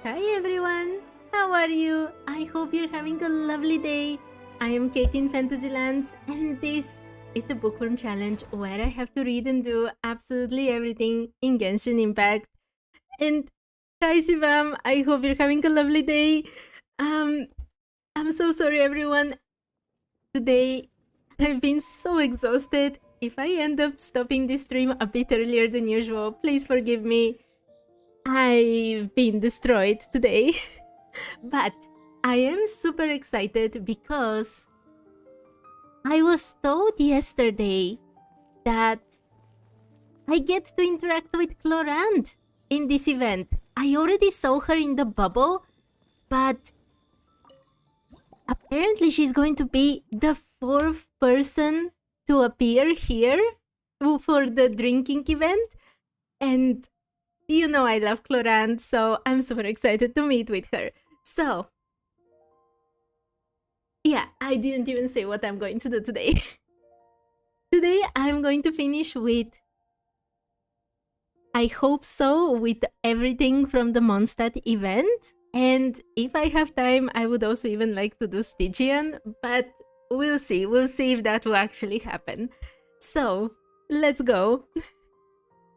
Hi everyone! How are you? I hope you're having a lovely day. I am Kate in Fantasylands and this is the Bookworm Challenge where I have to read and do absolutely everything in Genshin Impact. And hi Sivam, I hope you're having a lovely day. I'm so sorry everyone. Today I've been so exhausted. If I end up stopping this stream a bit earlier than usual, please forgive me. I've been destroyed today. But I am super excited because I was told yesterday that I get to interact with Clorand in this event. I already saw her in the bubble, but apparently she's going to be the 4th person to appear here for the drinking event. And you know I love Clorand, so I'm super excited to meet with her. So, yeah, I didn't even say what I'm going to do today. Today I'm going to finish with, I hope so, with everything from the Mondstat event. And if I have time, I would also even like to do Stygian, but we'll see. We'll see if that will actually happen. So, let's go.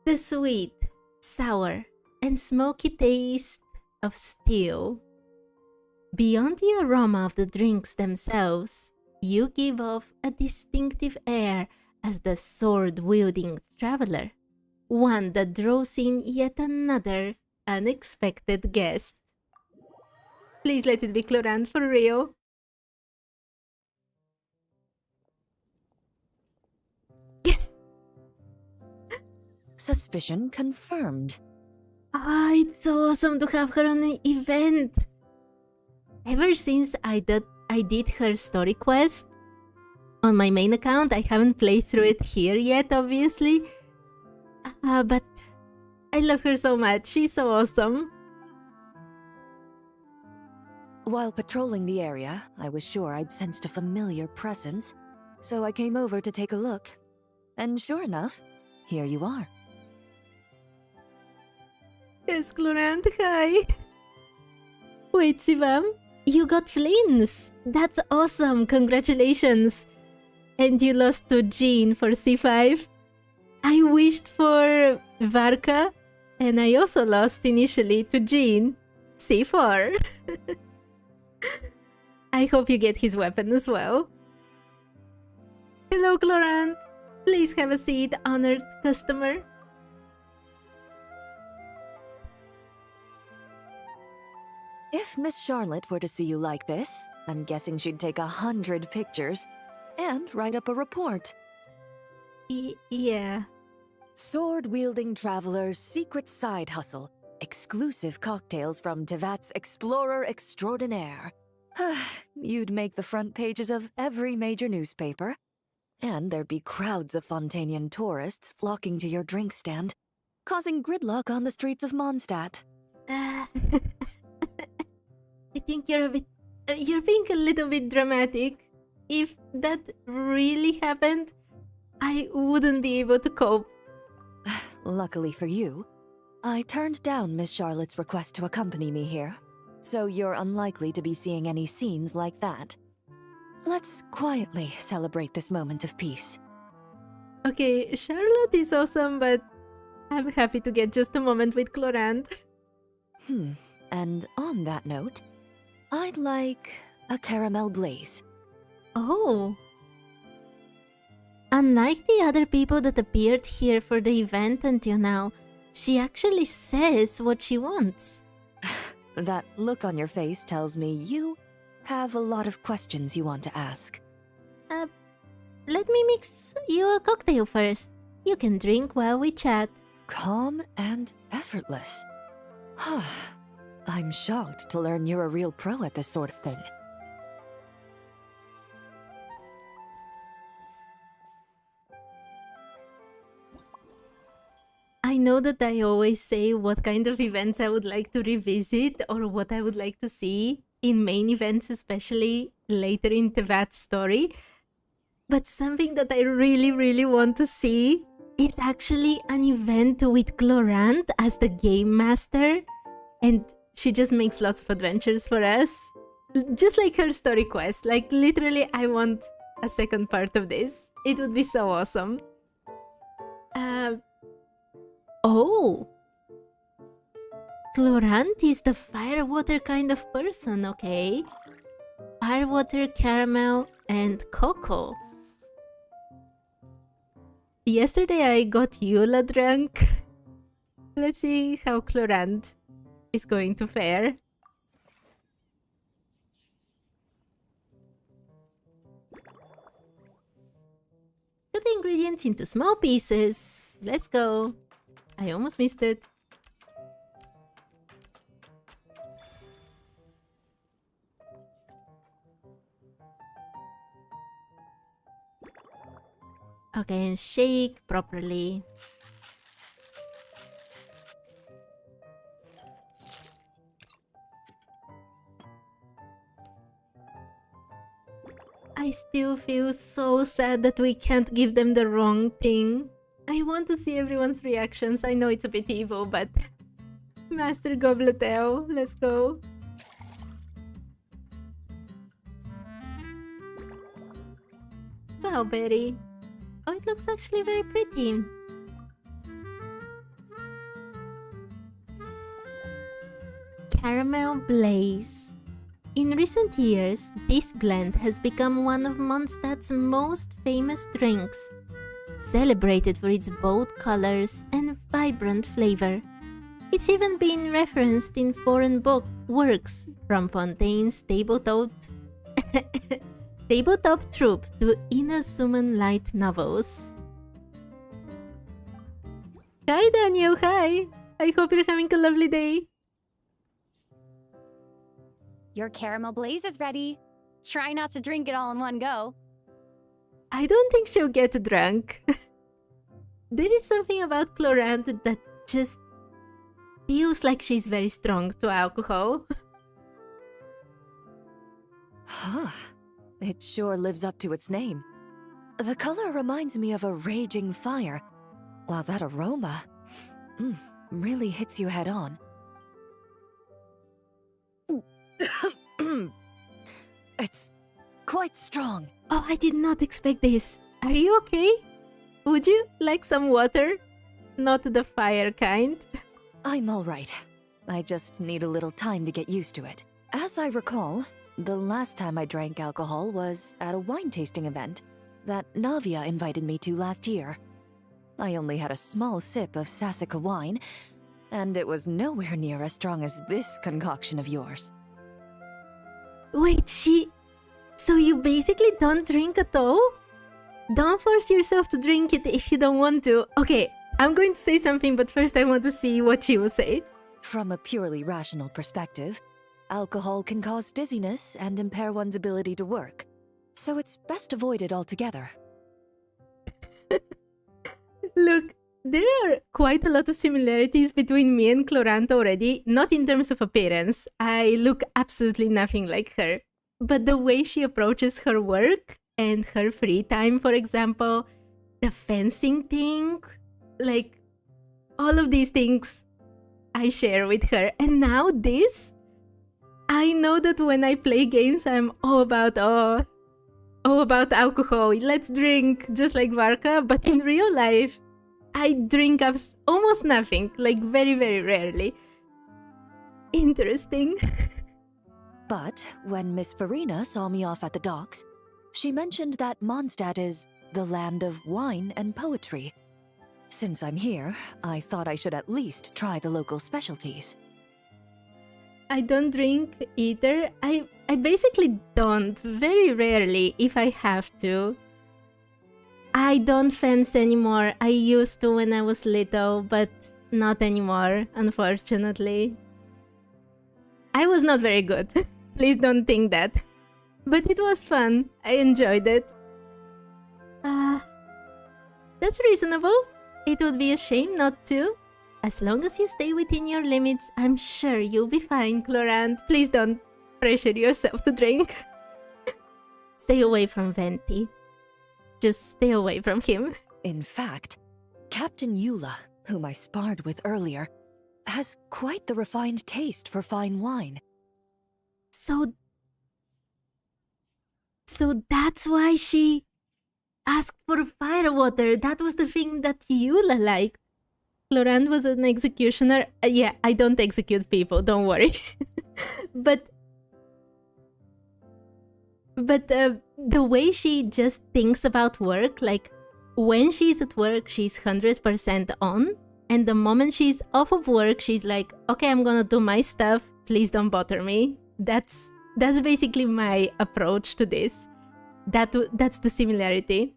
The sweet, sour, and smoky taste of steel. Beyond the aroma of the drinks themselves, you give off a distinctive air as the sword-wielding traveler, one that draws in yet another unexpected guest. Please let it be Clorand for real. Yes! Suspicion confirmed. Ah, it's so awesome to have her on an event. Ever since I did her story quest on my main account, I haven't played through it here yet, obviously. But I love her so much. She's so awesome. While patrolling the area, I was sure I'd sensed a familiar presence, so I came over to take a look. And sure enough, here you are. Yes, Clorand, hi. Wait, Sivam, you got Flynn's. That's awesome. Congratulations. And you lost to Jean for C5. I wished for Varka, and I also lost initially to Jean. C4. I hope you get his weapon as well. Hello, Clorand. Please have a seat, honored customer. If Miss Charlotte were to see you like this, I'm guessing she'd take 100 pictures and write up a report. Yeah. Sword-wielding traveler's secret side hustle. Exclusive cocktails from Teyvat's Explorer Extraordinaire. You'd make the front pages of every major newspaper. And there'd be crowds of Fontanian tourists flocking to your drink stand, causing gridlock on the streets of Mondstat. I think you're being a little bit dramatic. If that really happened, I wouldn't be able to cope. Luckily for you, I turned down Miss Charlotte's request to accompany me here, so you're unlikely to be seeing any scenes like that. Let's quietly celebrate this moment of peace. Okay, Charlotte is awesome, but I'm happy to get just a moment with Clorand. And on that note, I'd like a caramel blaze. Oh. Unlike the other people that appeared here for the event until now, she actually says what she wants. That look on your face tells me you have a lot of questions you want to ask. Let me mix you a cocktail first. You can drink while we chat. Calm and effortless. I'm shocked to learn you're a real pro at this sort of thing. I know that I always say what kind of events I would like to revisit or what I would like to see in main events, especially later in Teyvat's story. But something that I really want to see is actually an event with Clorand as the game master. And She just makes lots of adventures for us. Just like her story quest. Like, literally, I want a second part of this. It would be so awesome. Oh! Chlorant is the firewater kind of person, okay? Firewater, caramel, and cocoa. Yesterday I got Eula drunk. Let's see how Chlorant is going to fare. Cut the ingredients into small pieces. Let's go. I almost missed it. Okay, and shake properly. I still feel so sad that we can't give them the wrong thing. I want to see everyone's reactions. I know it's a bit evil, but... Master Goblet Ale, let's go. Wow, Betty. Oh, it looks actually very pretty. Caramel Blaze. In recent years, this blend has become one of Mondstat's most famous drinks, celebrated for its bold colors and vibrant flavor. It's even been referenced in foreign book works, from Fontaine's tabletop troupe to Inazuman light novels. Hi Daniel, hi! I hope you're having a lovely day. Your caramel blaze is ready. Try not to drink it all in one go. I don't think she'll get drunk. There is something about Chlorant that just feels like she's very strong to alcohol. Huh. It sure lives up to its name. The color reminds me of a raging fire, while that aroma really hits you head on. It's quite strong. Oh, I did not expect this. Are you okay? Would you like some water? Not the fire kind. I'm all right. I just need a little time to get used to it. As I recall, the last time I drank alcohol was at a wine tasting event that Navia invited me to last year. I only had a small sip of Sassica wine, and it was nowhere near as strong as this concoction of yours. Wait, So you basically don't drink at all? Don't force yourself to drink it if you don't want to. Okay, I'm going to say something, but first I want to see what she will say. From a purely rational perspective, alcohol can cause dizziness and impair one's ability to work, so it's best avoided altogether. Look, there are quite a lot of similarities between me and Chlorant already, not in terms of appearance. I look absolutely nothing like her. But the way she approaches her work and her free time, for example, the fencing thing, like all of these things I share with her. And now this, I know that when I play games, I'm all about alcohol. Let's drink, just like Varka. But in real life, I drink almost nothing, like very, very rarely. Interesting. But when Miss Farina saw me off at the docks, she mentioned that Mondstat is the land of wine and poetry. Since I'm here, I thought I should at least try the local specialties. I don't drink either. I basically don't, very rarely if I have to. I don't fence anymore. I used to when I was little, but not anymore, unfortunately. I was not very good. Please don't think that. But it was fun. I enjoyed it. That's reasonable. It would be a shame not to. As long as you stay within your limits, I'm sure you'll be fine, Chlorant. Please don't pressure yourself to drink. Stay away from Venti. Just stay away from him. In fact, Captain Eula, whom I sparred with earlier, has quite the refined taste for fine wine. So that's why she asked for fire water. That was the thing that Eula liked. Laurent was an executioner. Yeah, I don't execute people, don't worry. but the way she just thinks about work, like when she's at work, she's 100% on. And the moment she's off of work, she's like, okay, I'm gonna do my stuff. Please don't bother me. That's basically my approach to this. That's the similarity.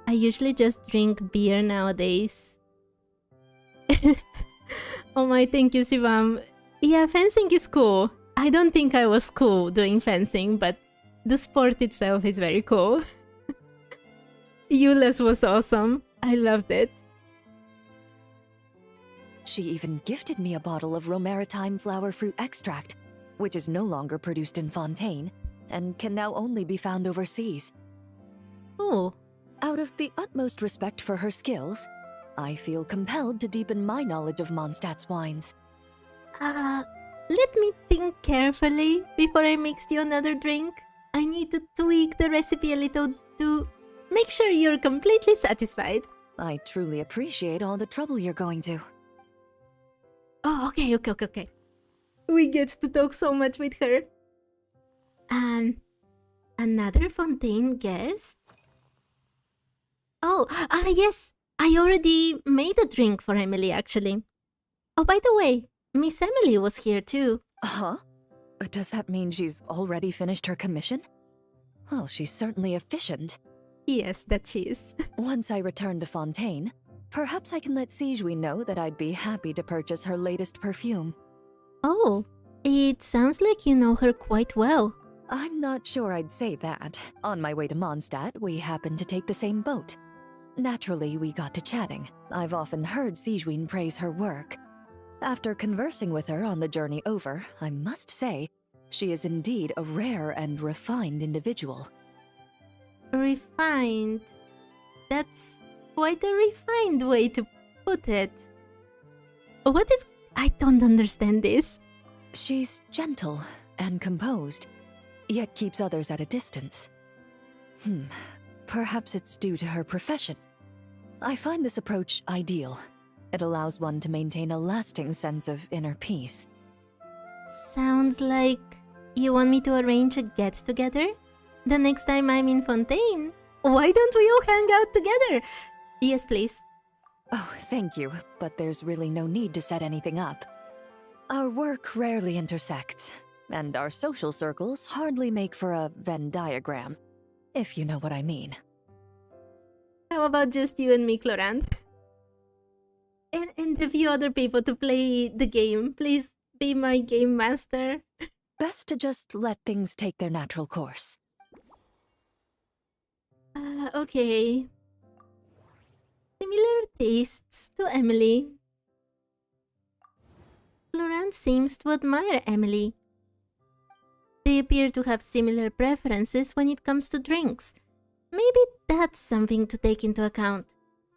I usually just drink beer nowadays. Oh my, thank you, Sivam. Yeah, fencing is cool. I don't think I was cool doing fencing, but the sport itself is very cool. Eula's was awesome. I loved it. She even gifted me a bottle of Romaritime flower fruit extract, which is no longer produced in Fontaine, and can now only be found overseas. Oh. Out of the utmost respect for her skills, I feel compelled to deepen my knowledge of Mondstat's wines. Let me think carefully before I mix you another drink. I need to tweak the recipe a little to make sure you're completely satisfied. I truly appreciate all the trouble you're going to. Oh, okay. We get to talk so much with her. Another Fontaine guest? Oh, yes. I already made a drink for Emily, actually. Oh, by the way, Miss Emily was here too. Huh? Does that mean she's already finished her commission? Well, she's certainly efficient. Yes, that she is. Once I return to Fontaine, perhaps I can let Stygian know that I'd be happy to purchase her latest perfume. Oh, it sounds like you know her quite well. I'm not sure I'd say that. On my way to Mondstat, we happened to take the same boat. Naturally, we got to chatting. I've often heard Stygian praise her work. After conversing with her on the journey over, I must say, she is indeed a rare and refined individual. Refined? That's quite a refined way to put it. What is... I don't understand this. She's gentle and composed, yet keeps others at a distance. Perhaps it's due to her profession. I find this approach ideal. It allows one to maintain a lasting sense of inner peace. Sounds like you want me to arrange a get-together? The next time I'm in Fontaine? Why don't we all hang out together? Yes, please. Oh, thank you, but there's really no need to set anything up. Our work rarely intersects, and our social circles hardly make for a Venn diagram, if you know what I mean. How about just you and me, Clorant? And a few other people to play the game. Please be my game master. Best to just let things take their natural course. Okay. Similar tastes to Emily. Laurent seems to admire Emily. They appear to have similar preferences when it comes to drinks. Maybe that's something to take into account.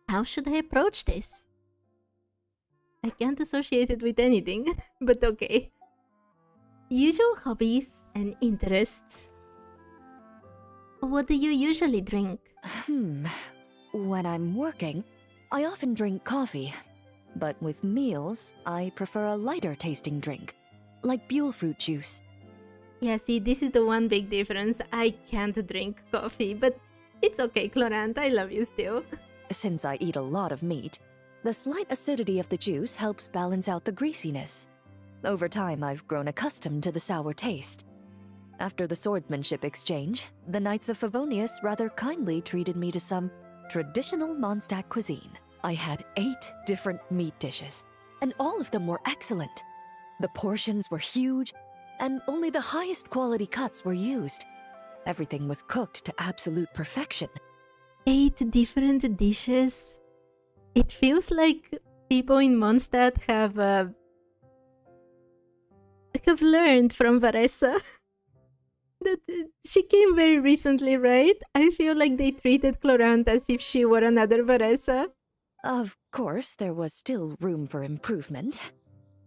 How should I approach this? I can't associate it with anything, but okay. Usual hobbies and interests. What do you usually drink? When I'm working, I often drink coffee. But with meals, I prefer a lighter tasting drink, like Buell fruit juice. Yeah, see, this is the one big difference. I can't drink coffee, but it's okay, Clorant, I love you still. Since I eat a lot of meat, the slight acidity of the juice helps balance out the greasiness. Over time, I've grown accustomed to the sour taste. After the swordsmanship exchange, the Knights of Favonius rather kindly treated me to some traditional Mondstat cuisine. I had 8 different meat dishes, and all of them were excellent. The portions were huge, and only the highest quality cuts were used. Everything was cooked to absolute perfection. 8 different dishes? It feels like people in Mondstat have learned from Varessa. That she came very recently, right? I feel like they treated Clorant as if she were another Varessa. Of course, there was still room for improvement.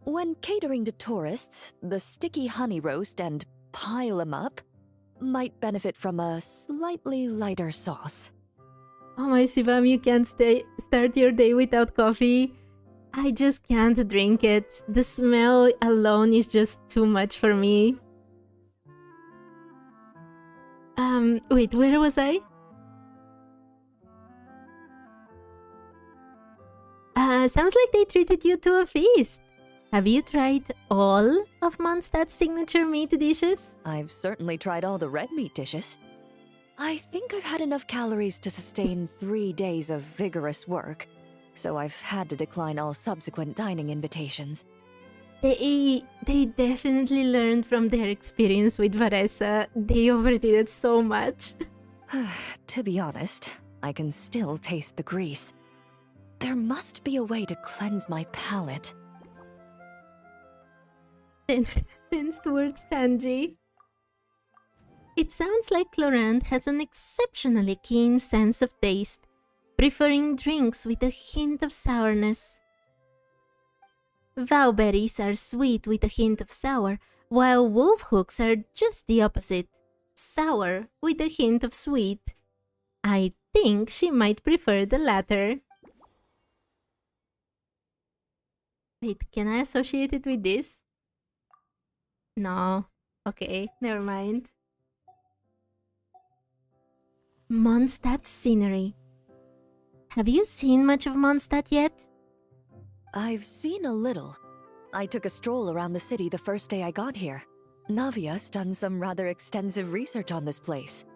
When catering to tourists, the sticky honey roast and pile 'em up might benefit from a slightly lighter sauce. Oh my Sivam, you can't start your day without coffee. I just can't drink it. The smell alone is just too much for me. Wait, where was I? Sounds like they treated you to a feast. Have you tried all of Mondstadt's signature meat dishes? I've certainly tried all the red meat dishes. I think I've had enough calories to sustain 3 days of vigorous work, so I've had to decline all subsequent dining invitations. They definitely learned from their experience with Varesa. They overdid it so much. To be honest, I can still taste the grease. There must be a way to cleanse my palate. Tends towards Tanji. It sounds like Laurent has an exceptionally keen sense of taste, preferring drinks with a hint of sourness. Vowberries are sweet with a hint of sour, while wolf hooks are just the opposite, sour with a hint of sweet. I think she might prefer the latter. Wait, can I associate it with this? No. Okay, never mind. Mondstadt scenery. Have you seen much of Mondstadt yet? I've seen a little. I took a stroll around the city the first day I got here. Navia's done some rather extensive research on this place.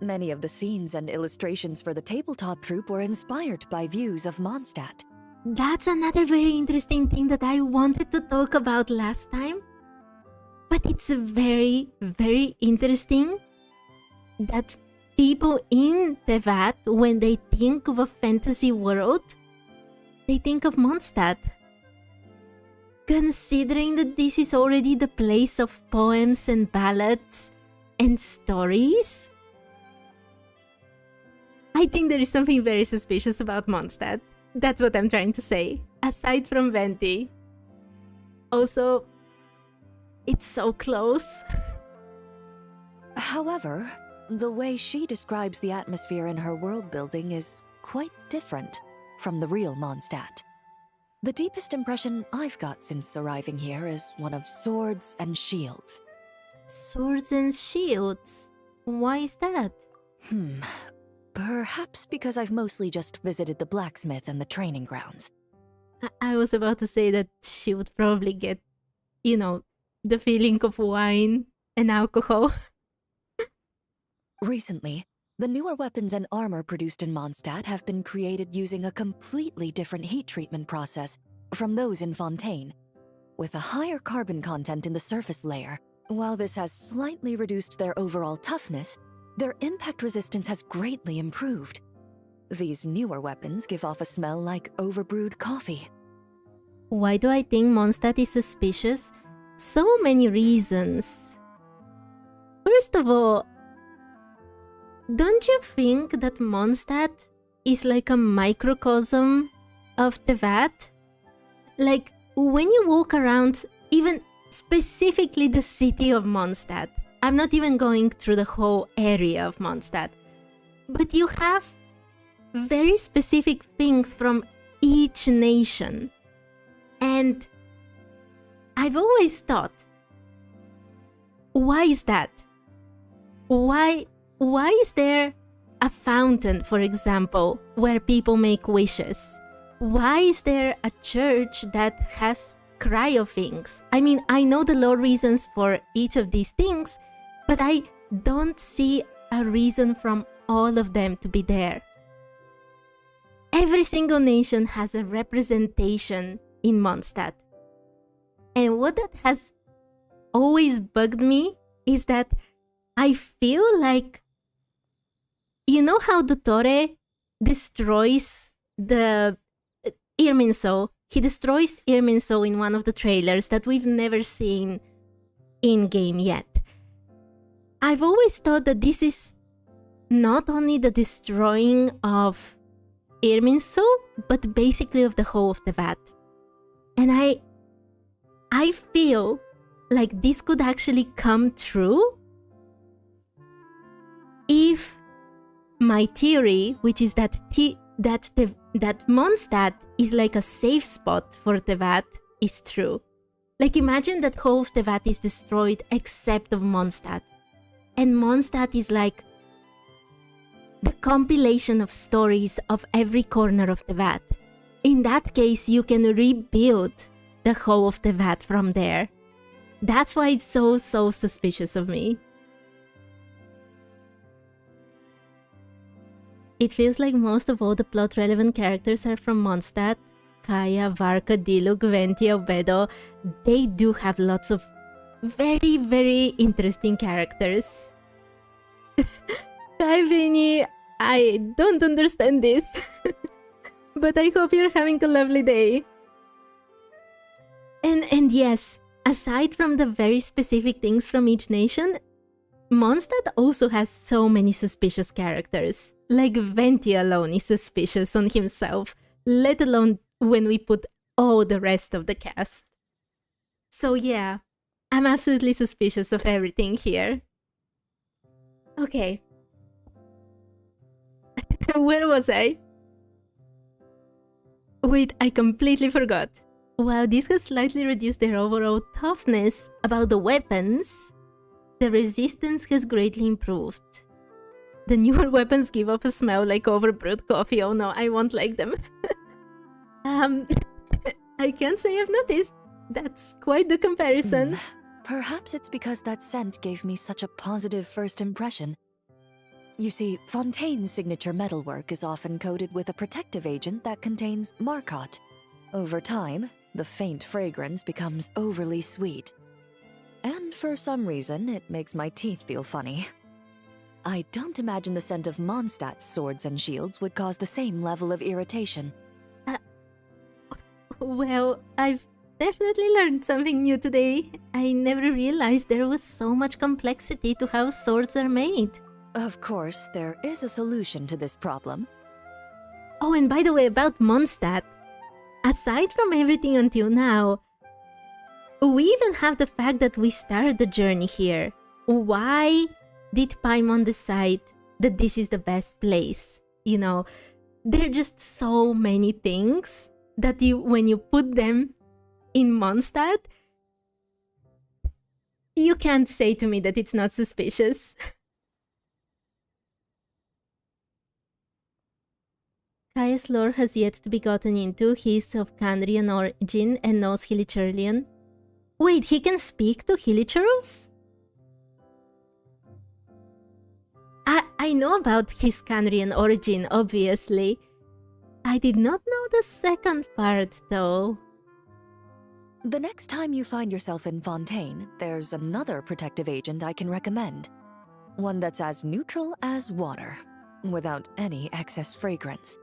Many of the scenes and illustrations for the tabletop troupe were inspired by views of Mondstadt. That's another very interesting thing that I wanted to talk about last time. But it's very, very interesting that people in Teyvat, when they think of a fantasy world, they think of Mondstadt. Considering that this is already the place of poems and ballads and stories, I think there is something very suspicious about Mondstadt. That's what I'm trying to say, aside from Venti. Also, it's so close. However, the way she describes the atmosphere in her world building is quite different from the real Mondstadt. The deepest impression I've got since arriving here is one of swords and shields. Swords and shields? Why is that? Perhaps because I've mostly just visited the blacksmith and the training grounds. I was about to say that she would probably get, the feeling of wine and alcohol. Recently, the newer weapons and armor produced in Mondstadt have been created using a completely different heat treatment process from those in Fontaine, with a higher carbon content in the surface layer. While this has slightly reduced their overall toughness, their impact resistance has greatly improved. These newer weapons give off a smell like overbrewed coffee. Why do I think Mondstadt is suspicious? So many reasons. First of all, don't you think that Mondstadt is like a microcosm of Teyvat? Like, when you walk around, even specifically the city of Mondstadt, I'm not even going through the whole area of Mondstadt, but you have very specific things from each nation. And I've always thought, why is that? Why is there a fountain, for example, where people make wishes? Why is there a church that has cryo things? I mean, I know the lore reasons for each of these things, but I don't see a reason from all of them to be there. Every single nation has a representation in Mondstadt. And what that has always bugged me is that I feel like, you know how Dottore destroys the Irminso? He destroys Irminso in one of the trailers that we've never seen in-game yet. I've always thought that this is not only the destroying of Irminsul, but basically of the whole of Teyvat. And I feel like this could actually come true if my theory, which is that Mondstat is like a safe spot for Teyvat, is true. Like, imagine that whole of Teyvat is destroyed except of Mondstat. And Mondstat is like the compilation of stories of every corner of Teyvat. In that case, you can rebuild the whole of Teyvat from there. That's why it's so suspicious of me. It feels like most of all the plot-relevant characters are from Mondstat. Kaya, Varka, Diluc, Ventia, Obedo. They do have lots of very interesting characters. Hi, Vinny. I don't understand this. But I hope you're having a lovely day. And yes, aside from the very specific things from each nation, Mondstat also has so many suspicious characters. Like Ventia alone is suspicious on himself, let alone when we put all the rest of the cast. So yeah, I'm absolutely suspicious of everything here. Okay. Where was I? Wait, I completely forgot. While this has slightly reduced their overall toughness about the weapons, the resistance has greatly improved. The newer weapons give off a smell like overbrewed coffee. Oh no, I won't like them. I can't say I've noticed. That's quite the comparison. Perhaps it's because that scent gave me such a positive first impression. You see, Fontaine's signature metalwork is often coated with a protective agent that contains Marcotte. Over time, the faint fragrance becomes overly sweet. And for some reason, it makes my teeth feel funny. I don't imagine the scent of Mondstat's swords and shields would cause the same level of irritation. Well, I've definitely learned something new today. I never realized there was so much complexity to how swords are made. Of course, there is a solution to this problem. Oh, and by the way, about Mondstat, aside from everything until now, we even have the fact that we started the journey here. Why did Paimon decide that this is the best place? You know, there are just so many things that when you put them in Mondstadt, you can't say to me that it's not suspicious. Kaya's lore has yet to be gotten into. He is of Kandrian origin and knows Hilichurlian. Wait, he can speak to Hilichurls? I know about his Kandrian origin, obviously. I did not know the second part, though. The next time you find yourself in Fontaine, there's another protective agent I can recommend. One that's as neutral as water, without any excess fragrance.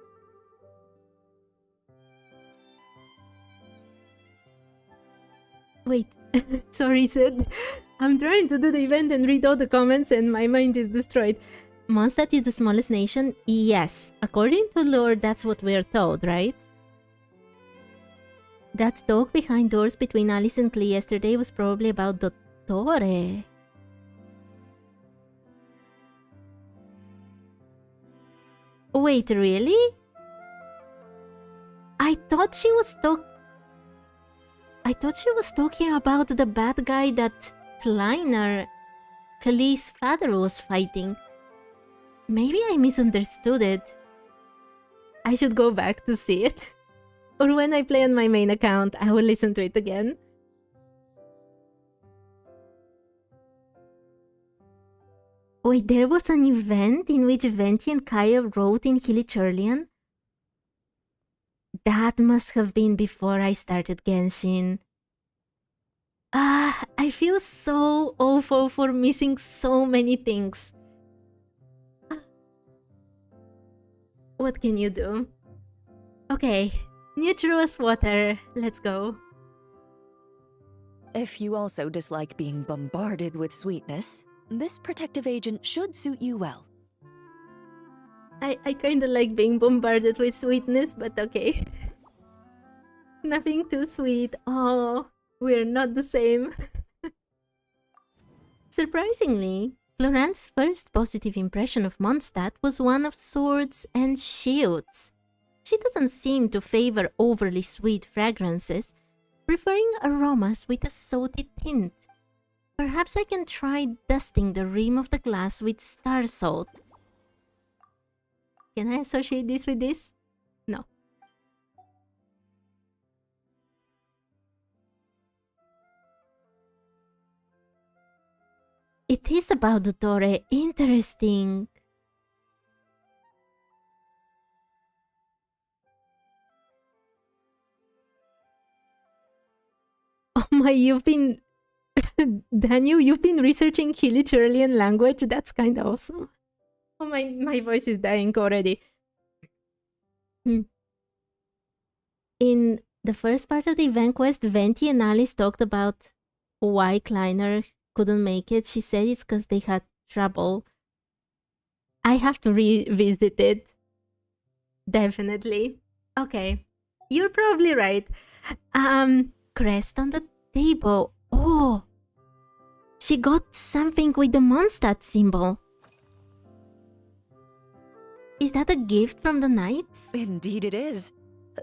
Wait, sorry, Sid. I'm trying to do the event and read all the comments and my mind is destroyed. Mondstadt is the smallest nation? Yes. According to lore, that's what we're told, right? That talk behind doors between Alice and Klee yesterday was probably about Dottore. Wait, really? I thought she was talking about the bad guy that Kleiner, Klee's father, was fighting. Maybe I misunderstood it. I should go back to see it. Or when I play on my main account, I will listen to it again. Wait, there was an event in which Venti and Kaya wrote in Hilichurlian? That must have been before I started Genshin. I feel so awful for missing so many things. What can you do? Okay, neutral as water. Let's go. If you also dislike being bombarded with sweetness, this protective agent should suit you well. I kinda like being bombarded with sweetness, but okay. Nothing too sweet. Oh, we're not the same. Surprisingly, Florent's first positive impression of Mondstat was one of swords and shields. She doesn't seem to favor overly sweet fragrances, preferring aromas with a salty tint. Perhaps I can try dusting the rim of the glass with star salt. Can I associate this with this? No. It is about Dottore. Interesting. Oh my, you've been... Daniel, you've been researching Hilichurlian language? That's kind of awesome. Oh my voice is dying already. In the first part of the event quest, Venti and Alice talked about why Kleiner couldn't make it. She said it's because they had trouble. I have to revisit it. Definitely. Okay. You're probably right. Crest on the table. Oh! She got something with the Mondstat symbol. Is that a gift from the Knights? Indeed it is.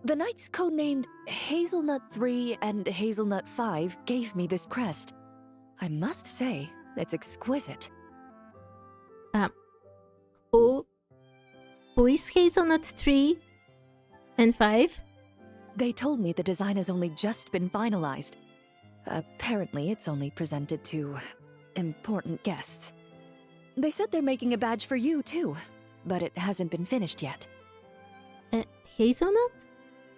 The Knights codenamed Hazelnut 3 and Hazelnut 5 gave me this crest. I must say, it's exquisite. Who is Hazelnut 3 and 5? They told me the design has only just been finalized. Apparently, it's only presented to important guests. They said they're making a badge for you, too, but it hasn't been finished yet. Hazelnut?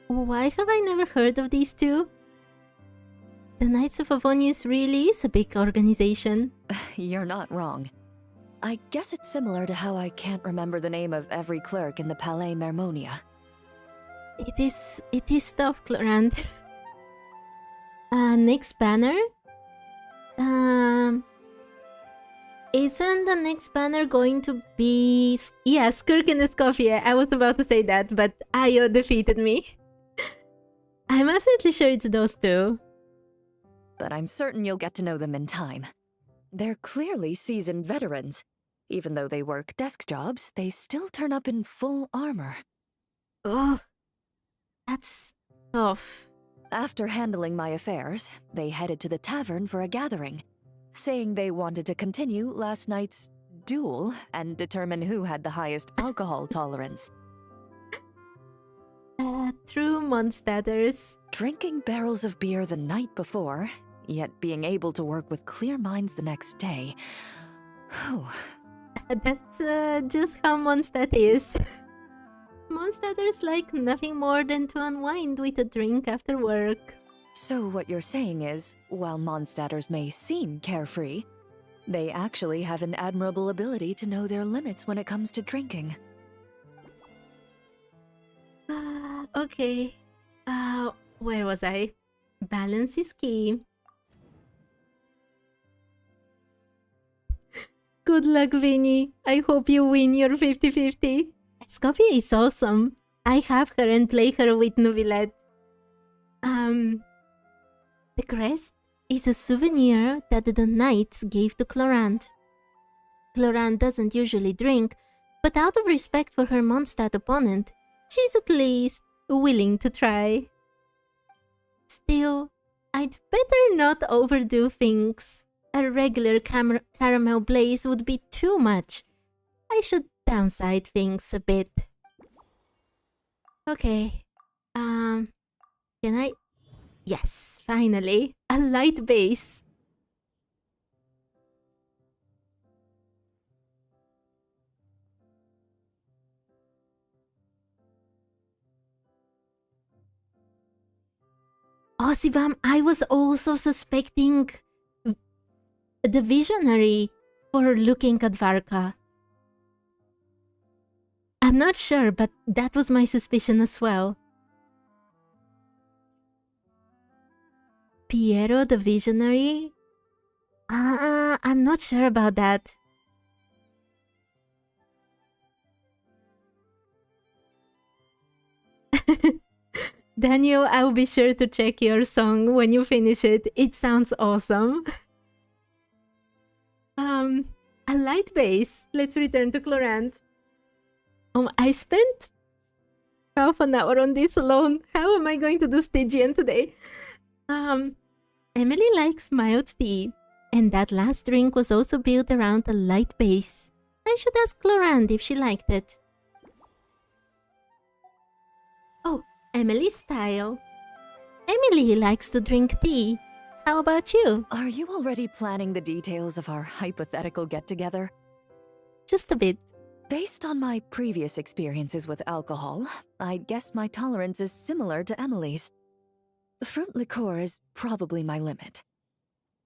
Why have I never heard of these two? The Knights of Favonius really is a big organization. You're not wrong. I guess it's similar to how I can't remember the name of every clerk in the Palais Mermonia. It is tough, Clorant. Next banner? Isn't the next banner going to be... Yes, Kirk and Escoffier. I was about to say that, but Ayo defeated me. I'm absolutely sure it's those two. But I'm certain you'll get to know them in time. They're clearly seasoned veterans. Even though they work desk jobs, they still turn up in full armor. Oh, that's tough. After handling my affairs, they headed to the tavern for a gathering, saying they wanted to continue last night's duel and determine who had the highest alcohol tolerance. True Mondstatters. Drinking barrels of beer the night before, yet being able to work with clear minds the next day. Whew. That's just how Mondstat is. Mondstatters like nothing more than to unwind with a drink after work. So what you're saying is, while Mondstatters may seem carefree, they actually have an admirable ability to know their limits when it comes to drinking. Okay. Where was I? Balance is key. Good luck, Vinny. I hope you win your 50-50. Escoffier is awesome. I have her and play her with Nubilet. The crest is a souvenir that the knights gave to Clorant. Clorant doesn't usually drink, but out of respect for her Mondstat opponent, she's at least willing to try. Still, I'd better not overdo things. A regular caramel blaze would be too much. I should downside things a bit. Okay. Can I? Yes, finally. A light base. Oh, Sivam, I was also suspecting the visionary for looking at Varka. I'm not sure, but that was my suspicion as well. Piero the visionary? I'm not sure about that. Daniel, I'll be sure to check your song when you finish it. It sounds awesome. A light base. Let's return to Clorant. I spent half an hour on this alone. How am I going to do Stygian today? Emily likes mild tea, and that last drink was also built around a light base. I should ask Clorant if she liked it. Oh, Emily's style. Emily likes to drink tea. How about you? Are you already planning the details of our hypothetical get-together? Just a bit. Based on my previous experiences with alcohol, I'd guess my tolerance is similar to Emily's. Fruit liqueur is probably my limit.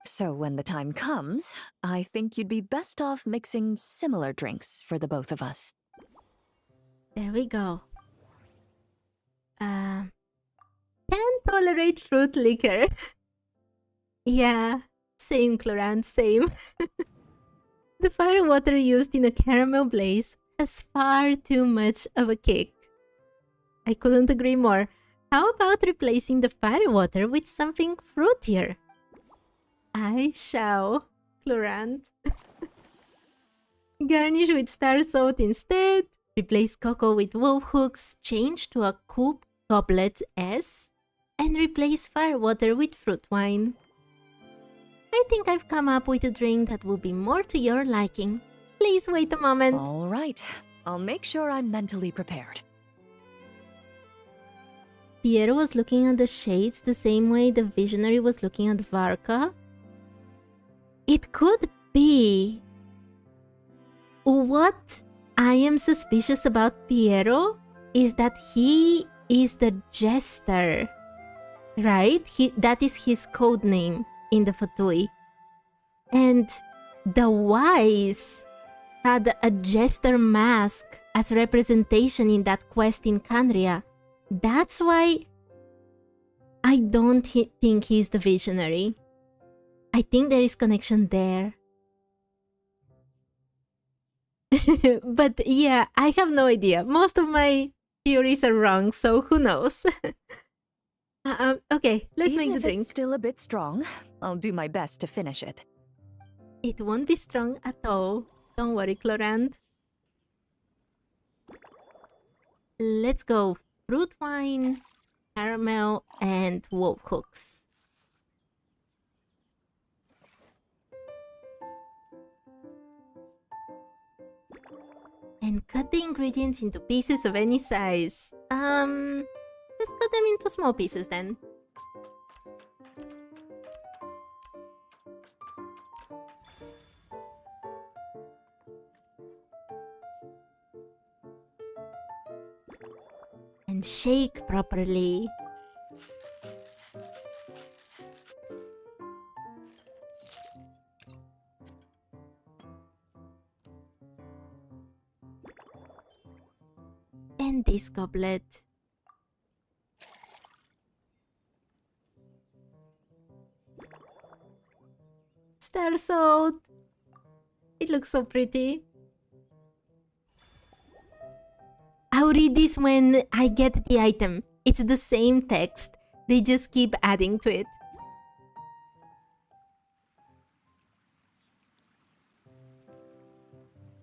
So when the time comes, I think you'd be best off mixing similar drinks for the both of us. There we go. Can't tolerate fruit liquor. Yeah, same, Clorant, same. The firewater used in a caramel blaze has far too much of a kick. I couldn't agree more. How about replacing the firewater with something fruitier? I shall, Clorant. Garnish with star salt instead. Replace cocoa with wolf hooks. Change to a coupe goblet S. And replace firewater with fruit wine. I think I've come up with a drink that will be more to your liking. Please wait a moment. All right. I'll make sure I'm mentally prepared. Piero was looking at the shades the same way the visionary was looking at Varka. It could be. What I am suspicious about Piero is that he is the jester, right? That is his code name in the Fatui. And the wise had a jester mask as representation in that quest in Canria. That's why I don't think he's the visionary. I think there is connection there. But yeah, I have no idea. Most of my theories are wrong, so who knows? Okay, let's make the drink. It's still a bit strong, I'll do my best to finish it. It won't be strong at all. Don't worry, Clorant. Let's go. Fruit wine, caramel, and wolf hooks. And cut the ingredients into pieces of any size. Let's cut them into small pieces then. And shake properly. And this goblet. Star salt. It looks so pretty. I'll read this when I get the item. It's the same text. They just keep adding to it.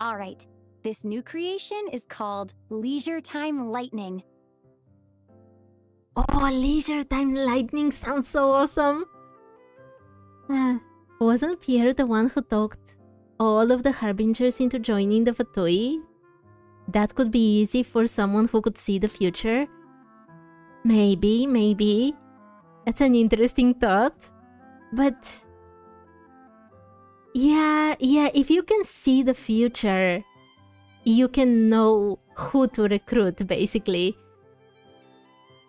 All right. This new creation is called Leisure Time Lightning. Oh, Leisure Time Lightning sounds so awesome. Wasn't Pierre the one who talked all of the Harbingers into joining the Fatui? That could be easy for someone who could see the future. Maybe. That's an interesting thought. But yeah, if you can see the future, you can know who to recruit, basically.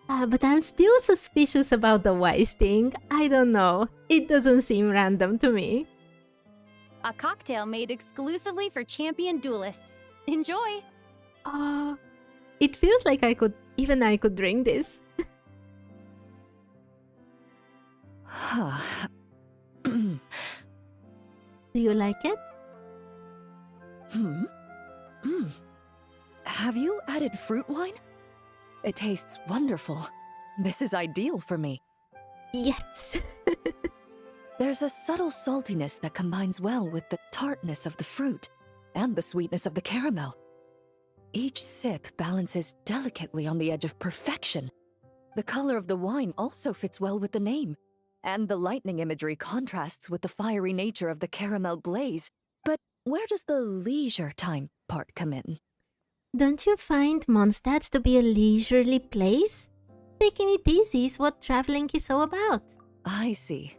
But I'm still suspicious about the wise thing. I don't know. It doesn't seem random to me. A cocktail made exclusively for champion duelists. Enjoy! It feels like even I could drink this. Do you like it? Have you added fruit wine? It tastes wonderful. This is ideal for me. Yes. There's a subtle saltiness that combines well with the tartness of the fruit and the sweetness of the caramel. Each sip balances delicately on the edge of perfection. The color of the wine also fits well with the name, and the lightning imagery contrasts with the fiery nature of the caramel glaze. But where does the leisure time part come in? Don't you find Mondstat to be a leisurely place? Taking it easy is what traveling is all about. I see.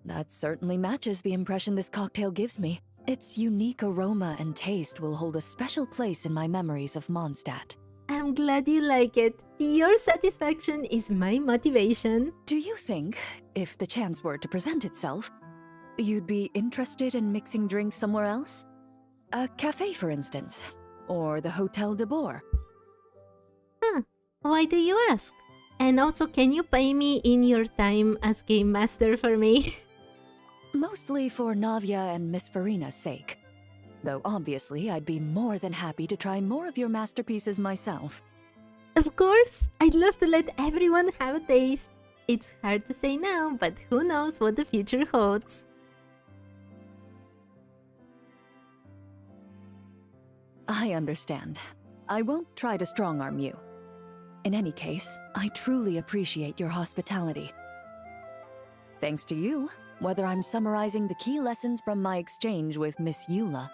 That certainly matches the impression this cocktail gives me. Its unique aroma and taste will hold a special place in my memories of Mondstat. I'm glad you like it. Your satisfaction is my motivation. Do you think, if the chance were to present itself, you'd be interested in mixing drinks somewhere else? A cafe, for instance, or the Hotel de Boer? Why do you ask? And also, can you pay me in your time as game master for me? Mostly for Navia and Miss Farina's sake. Though obviously I'd be more than happy to try more of your masterpieces myself. Of course, I'd love to let everyone have a taste. It's hard to say now, but who knows what the future holds. I understand. I won't try to strong-arm you. In any case, I truly appreciate your hospitality. Thanks to you, whether I'm summarizing the key lessons from my exchange with Miss Eula,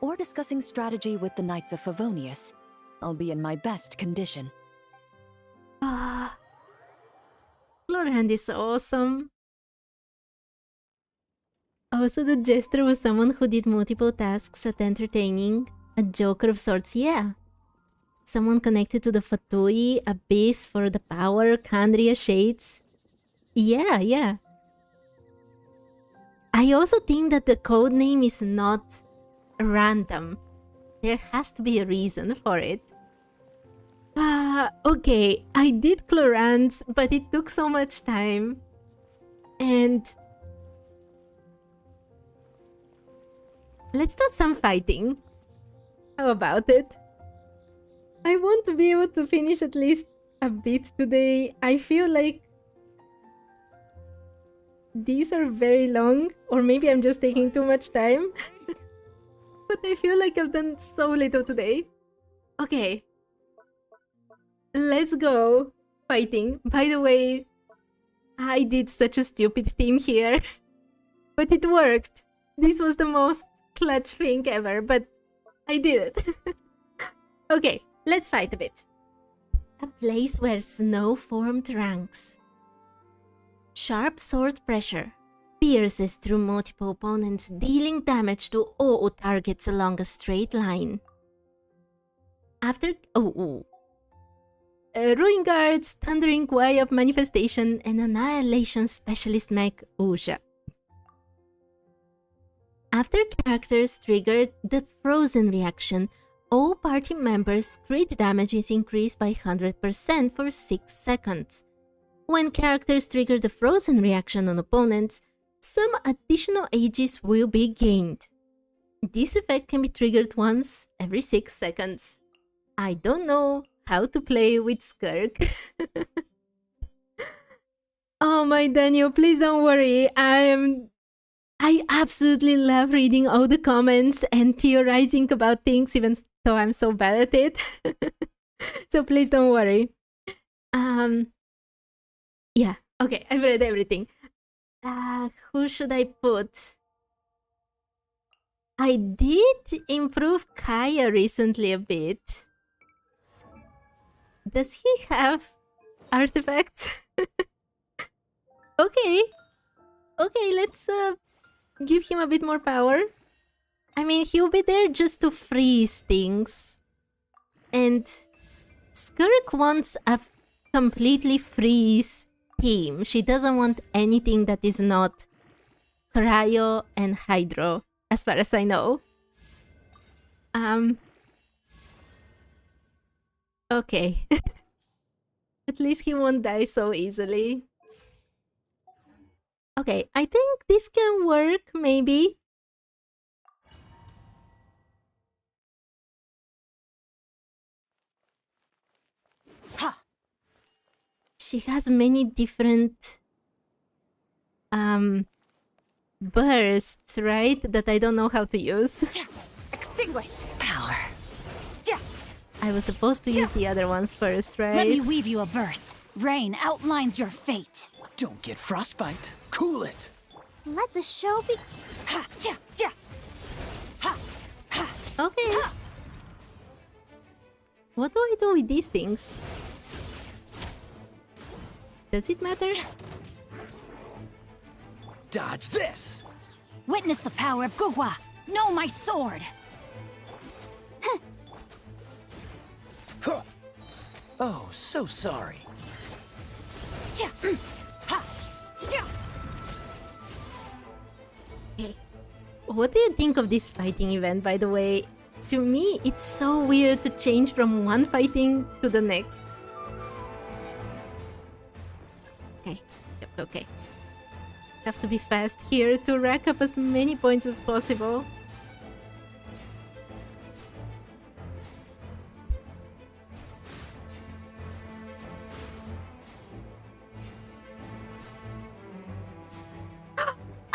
or discussing strategy with the Knights of Favonius, I'll be in my best condition. Chlorhand is awesome. Also, the jester was someone who did multiple tasks at entertaining. A joker of sorts, yeah. Someone connected to the Fatui, Abyss for the power, Kandria Shades. Yeah. I also think that the code name is not random. There has to be a reason for it. Okay, I did Chlorans, but it took so much time. And let's do some fighting. How about it? I want to be able to finish at least a bit today. I feel like these are very long, or maybe I'm just taking too much time. But I feel like I've done so little today. Okay. Let's go. Fighting. By the way, I did such a stupid team here. But it worked. This was the most clutch thing ever, but I did it. Okay, let's fight a bit. A place where snow formed ranks. Sharp sword pressure pierces through multiple opponents, dealing damage to all targets along a straight line. After Ruin Guards, Thundering Quiet Manifestation, and Annihilation Specialist Mech Usha. After characters trigger the Frozen reaction, all party members' crit damage is increased by 100% for 6 seconds. When characters trigger the Frozen reaction on opponents, some additional ages will be gained. This effect can be triggered once every 6 seconds. I don't know how to play with Skirk. Oh my Daniel, please don't worry. I absolutely love reading all the comments and theorizing about things, even though I'm so bad at it. So please don't worry. Yeah, okay, I've read everything. Who should I put? I did improve Kaya recently a bit. Does he have artifacts? Okay, let's give him a bit more power. I mean, he'll be there just to freeze things. And Skirk wants a completely freeze team. She doesn't want anything that is not cryo and hydro, as far as I know. Okay. At least he won't die so easily. Okay, I think this can work, maybe. Ha! she has many different bursts, right? That I don't know how to use. Extinguished. Power. I was supposed to use the other ones first, right? Let me weave you a verse. Rain outlines your fate. Don't get frostbite. Cool it. Let the show be. Ha, ja, ja. Ha, ha. Okay. What do I do with these things? Does it matter? Dodge this. Witness the power of Gugwa. Know my sword. Huh. Oh, so sorry. Ja, ha, ja. Okay. What do you think of this fighting event, by the way? To me, it's so weird to change from one fighting to the next. Okay, yep, okay. Have to be fast here to rack up as many points as possible.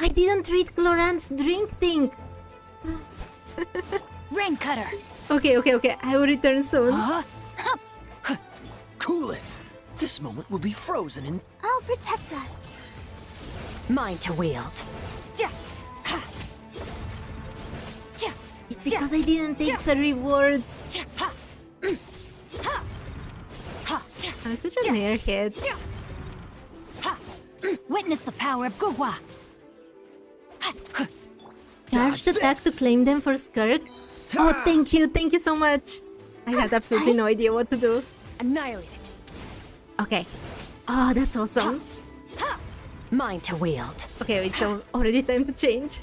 I didn't read Cloran's drink thing! Rain cutter. Okay, okay, okay. I will return soon. Huh? Cool it. This moment will be frozen in. I'll protect us. Mine to wield. Ja, ha. Ja, It's because I didn't take her rewards. ja, ha. Ha. Ha, ja, I'm such an airhead. ja. Ha. Witness the power of Gugwa. Charged Dodge attack to this. claim them for Skirk. Oh, thank you so much. I had absolutely no idea what to do. Annihilate it. Okay. Oh, that's awesome. Mine to wield. Okay, it's already time to change.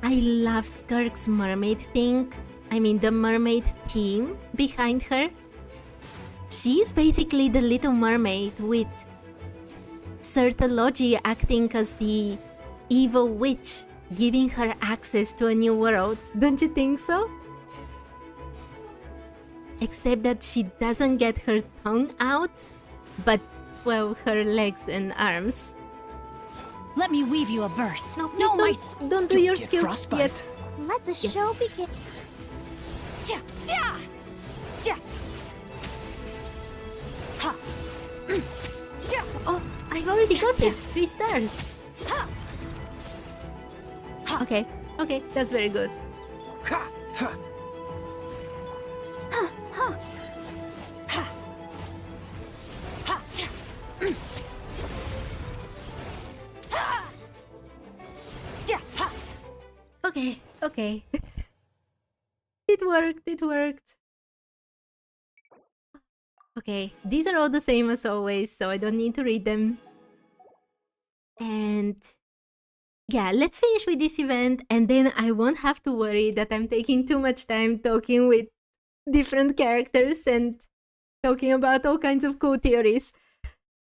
I love Skirk's mermaid thing. I mean, the mermaid theme behind her. She's basically the Little Mermaid with Certology acting as the evil witch, giving her access to a new world. Don't you think so? Except that she doesn't get her tongue out, but, well, her legs and arms. Let me weave you a verse. No, please Know my don't do your Get skills frostbite. yet. Let the show begin. Ja, ja, ja. Ha. Ja, Oh, I've already got it. 3 stars. ha. Okay, okay, that's very good. Ha! Ha! Ha, ja. Ha. Ja, ha. Okay, okay. It worked, it worked. Okay, these are all the same as always, so I don't need to read them. And yeah, let's finish with this event, and then I won't have to worry that I'm taking too much time talking with different characters and talking about all kinds of cool theories.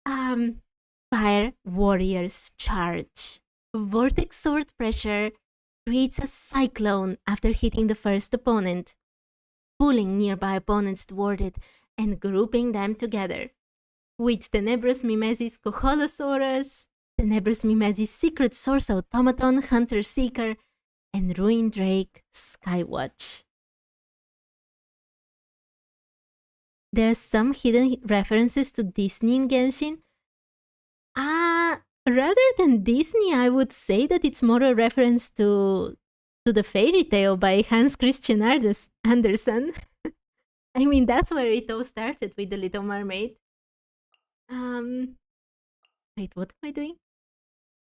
Fire Warriors Charge. Vortex Sword Pressure creates a cyclone after hitting the first opponent, pulling nearby opponents toward it and grouping them together. With Tenebrous Mimesis Coholosaurus, Tenebrous Mimesis Secret Source Automaton Hunter Seeker, and Ruin Drake Skywatch. There are some hidden references to Disney in Genshin. Rather than Disney, I would say that it's more a reference to the fairy tale by Hans Christian Andersen. I mean, that's where it all started with The Little Mermaid. Wait, what am I doing?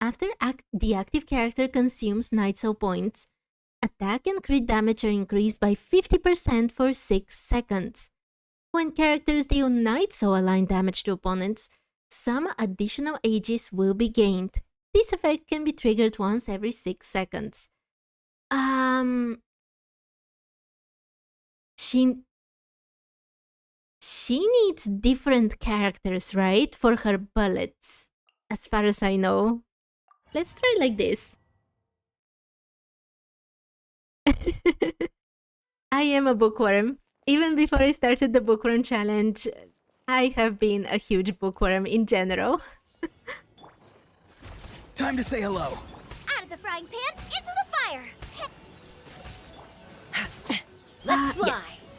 After the active character consumes Night Soul points, attack and crit damage are increased by 50% for 6 seconds. When characters deal Night Soul aligned damage to opponents, some additional ages will be gained. This effect can be triggered once every 6 seconds. She needs different characters, right? For her bullets, as far as I know. Let's try like this. I am a bookworm. even before I started the bookworm challenge, I have been a huge bookworm in general. Time to say hello. Out of the frying pan, into the fire! Let's fly. Yes.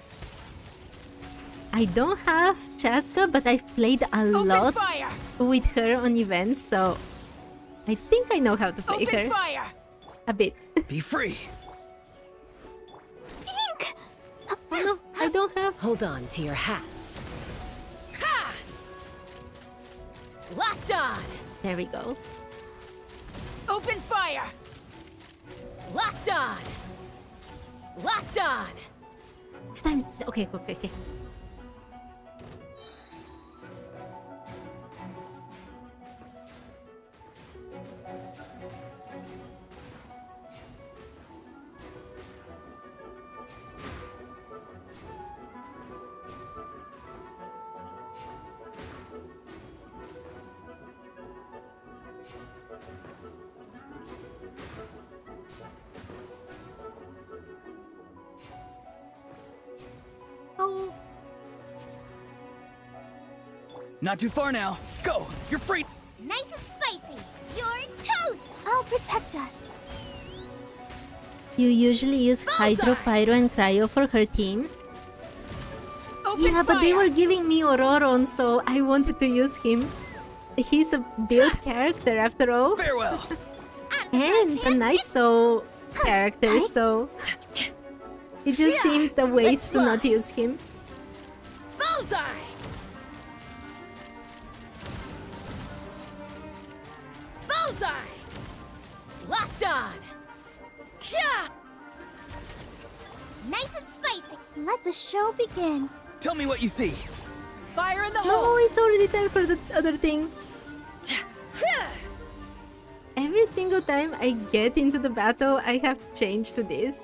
I don't have Chaska, but I've played a lot fire! with her on events, so I think I know how to play her fire! a bit. Be free. Ink! Oh no, I don't have. Hold on to your hats. Ha! Locked on! There we go. Open fire! Locked on! Locked on! It's time. Okay, okay, okay. Oh, Not too far now. Go. You're free. Nice and spicy! You're toast! I'll protect us. you usually use Hydro, Pyro, and Cryo for her teams. Yeah, but they were giving me Auroron, so I wanted to use him. He's a build character after all. Farewell. And a Night Soul character, so it just seemed a waste to not use him. Bullseye! Bullseye! Locked on! Sha! Nice and spicy! Let the show begin. Tell me what you see. Fire in the No, hole! it's already time for the other thing. Every single time I get into the battle, I have to change to this.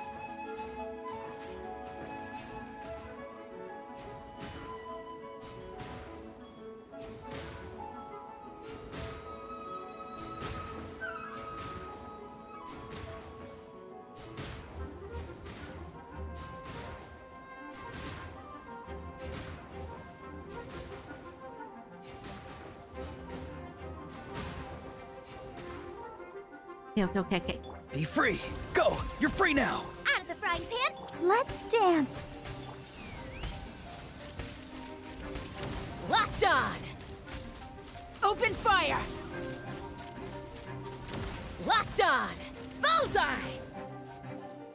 Okay, okay, okay. Be free. Go. You're free now. Out of the frying pan, let's dance. Locked on! Open fire! Locked on! Bullseye!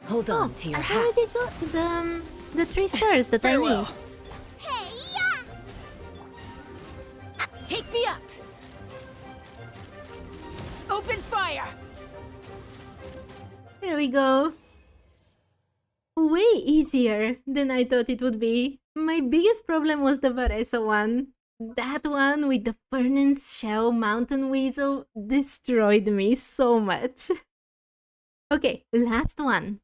Hold on to your I already hats. got the 3 stars that I Farewell. need. Hey, yeah! Take me up! Open fire! There we go. Way easier than I thought it would be. My biggest problem was the Varesa one. That one with the Furnace Shell Mountain Weasel destroyed me so much. Okay, last one.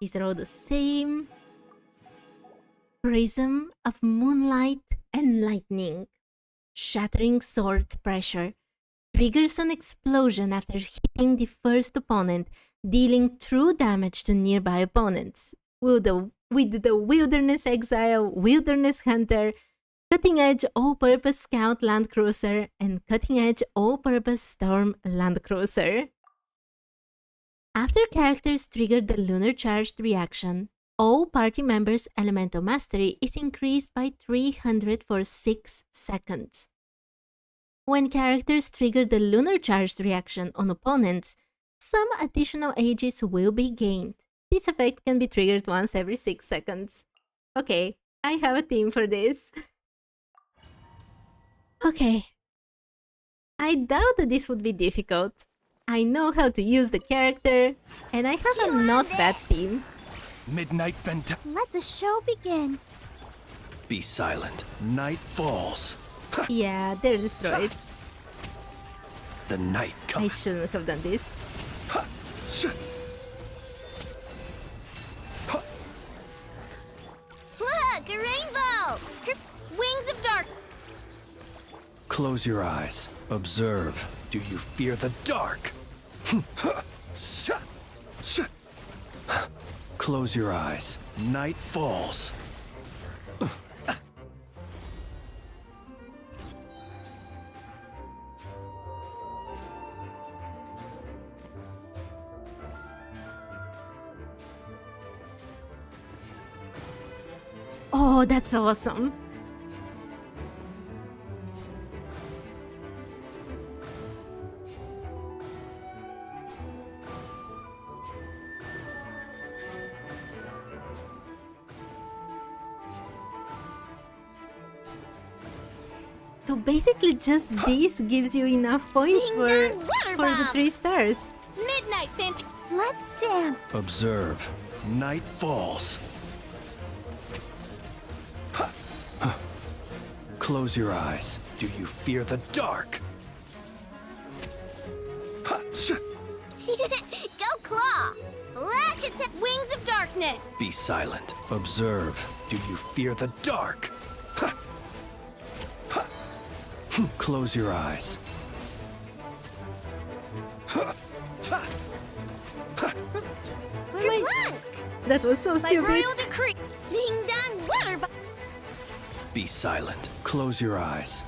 These are all the same. Prism of Moonlight and Lightning. Shattering Sword Pressure. Triggers an explosion after hitting the first opponent, dealing true damage to nearby opponents. With the Wilderness Exile, Wilderness Hunter, Cutting Edge All-Purpose Scout Landcruiser, and Cutting Edge All-Purpose Storm Landcruiser. After characters trigger the Lunar Charged reaction, all party members' Elemental Mastery is increased by 300 for 6 seconds. When characters trigger the Lunar Charged reaction on opponents, some additional Aegis will be gained. This effect can be triggered once every 6 seconds. Okay, I have a theme for this. Okay. I doubt that this would be difficult. I know how to use the character, and I have a not bad team. Midnight Let the show begin. Be silent. Night falls. Yeah, they're destroyed. The night I comes. shouldn't have done this. Look, a rainbow! Wings of Dark! Close your eyes. Observe. Do you Close your eyes. Night falls. Oh, that's awesome. So basically just this gives you enough points Ding for dong, water the bomb. 3 stars. Midnight Fant. Let's dance. Observe. Night falls. Close your eyes. Do you fear the dark? Go claw. Splash it. Wings of Darkness. Be silent. Observe. Do you fear the dark? Close your eyes. Wait, Plunk. that was so By stupid. royal decree. Ding dong, water bomb. Be silent. Close your eyes.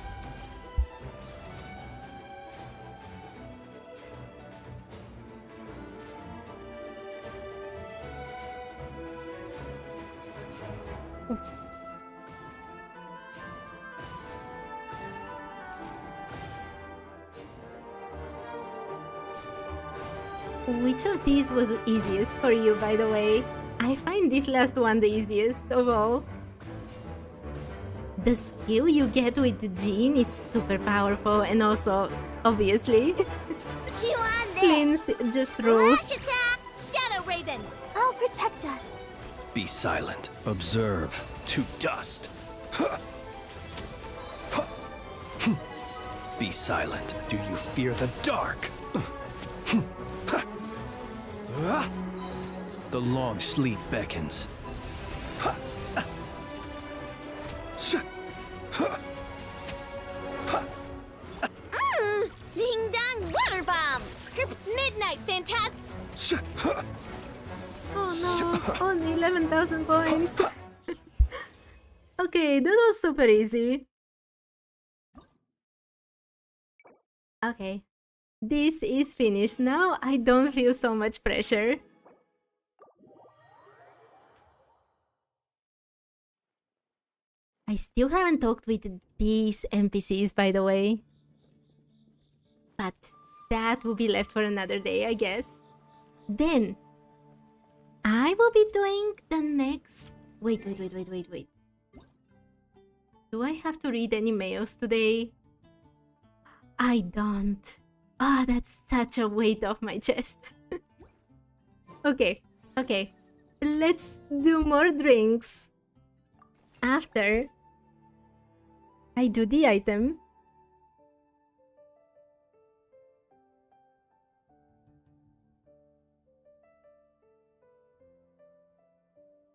Which of these was easiest for you, by the way? I find this last one the easiest of all. The skill you get with Jean is super powerful, and also, obviously, Chew on this. Lynn's just rules. Flash attack. Shadow Raven. I'll protect us. Be silent. Observe. To dust. Be silent. Do you fear the dark? The long sleep beckons. Ding dong, water bomb. Midnight Fantastic. Oh no, only 11,000 points. Okay, that was super easy. Okay, this is finished. Now I don't feel so much pressure. I still haven't talked with these NPCs, by the way. But that will be left for another day, I guess. Then, I will be doing the next... Wait. Do I have to read any mails today? I don't. Ah, that's such a weight off my chest. Okay. Let's do more drinks. After I do the item.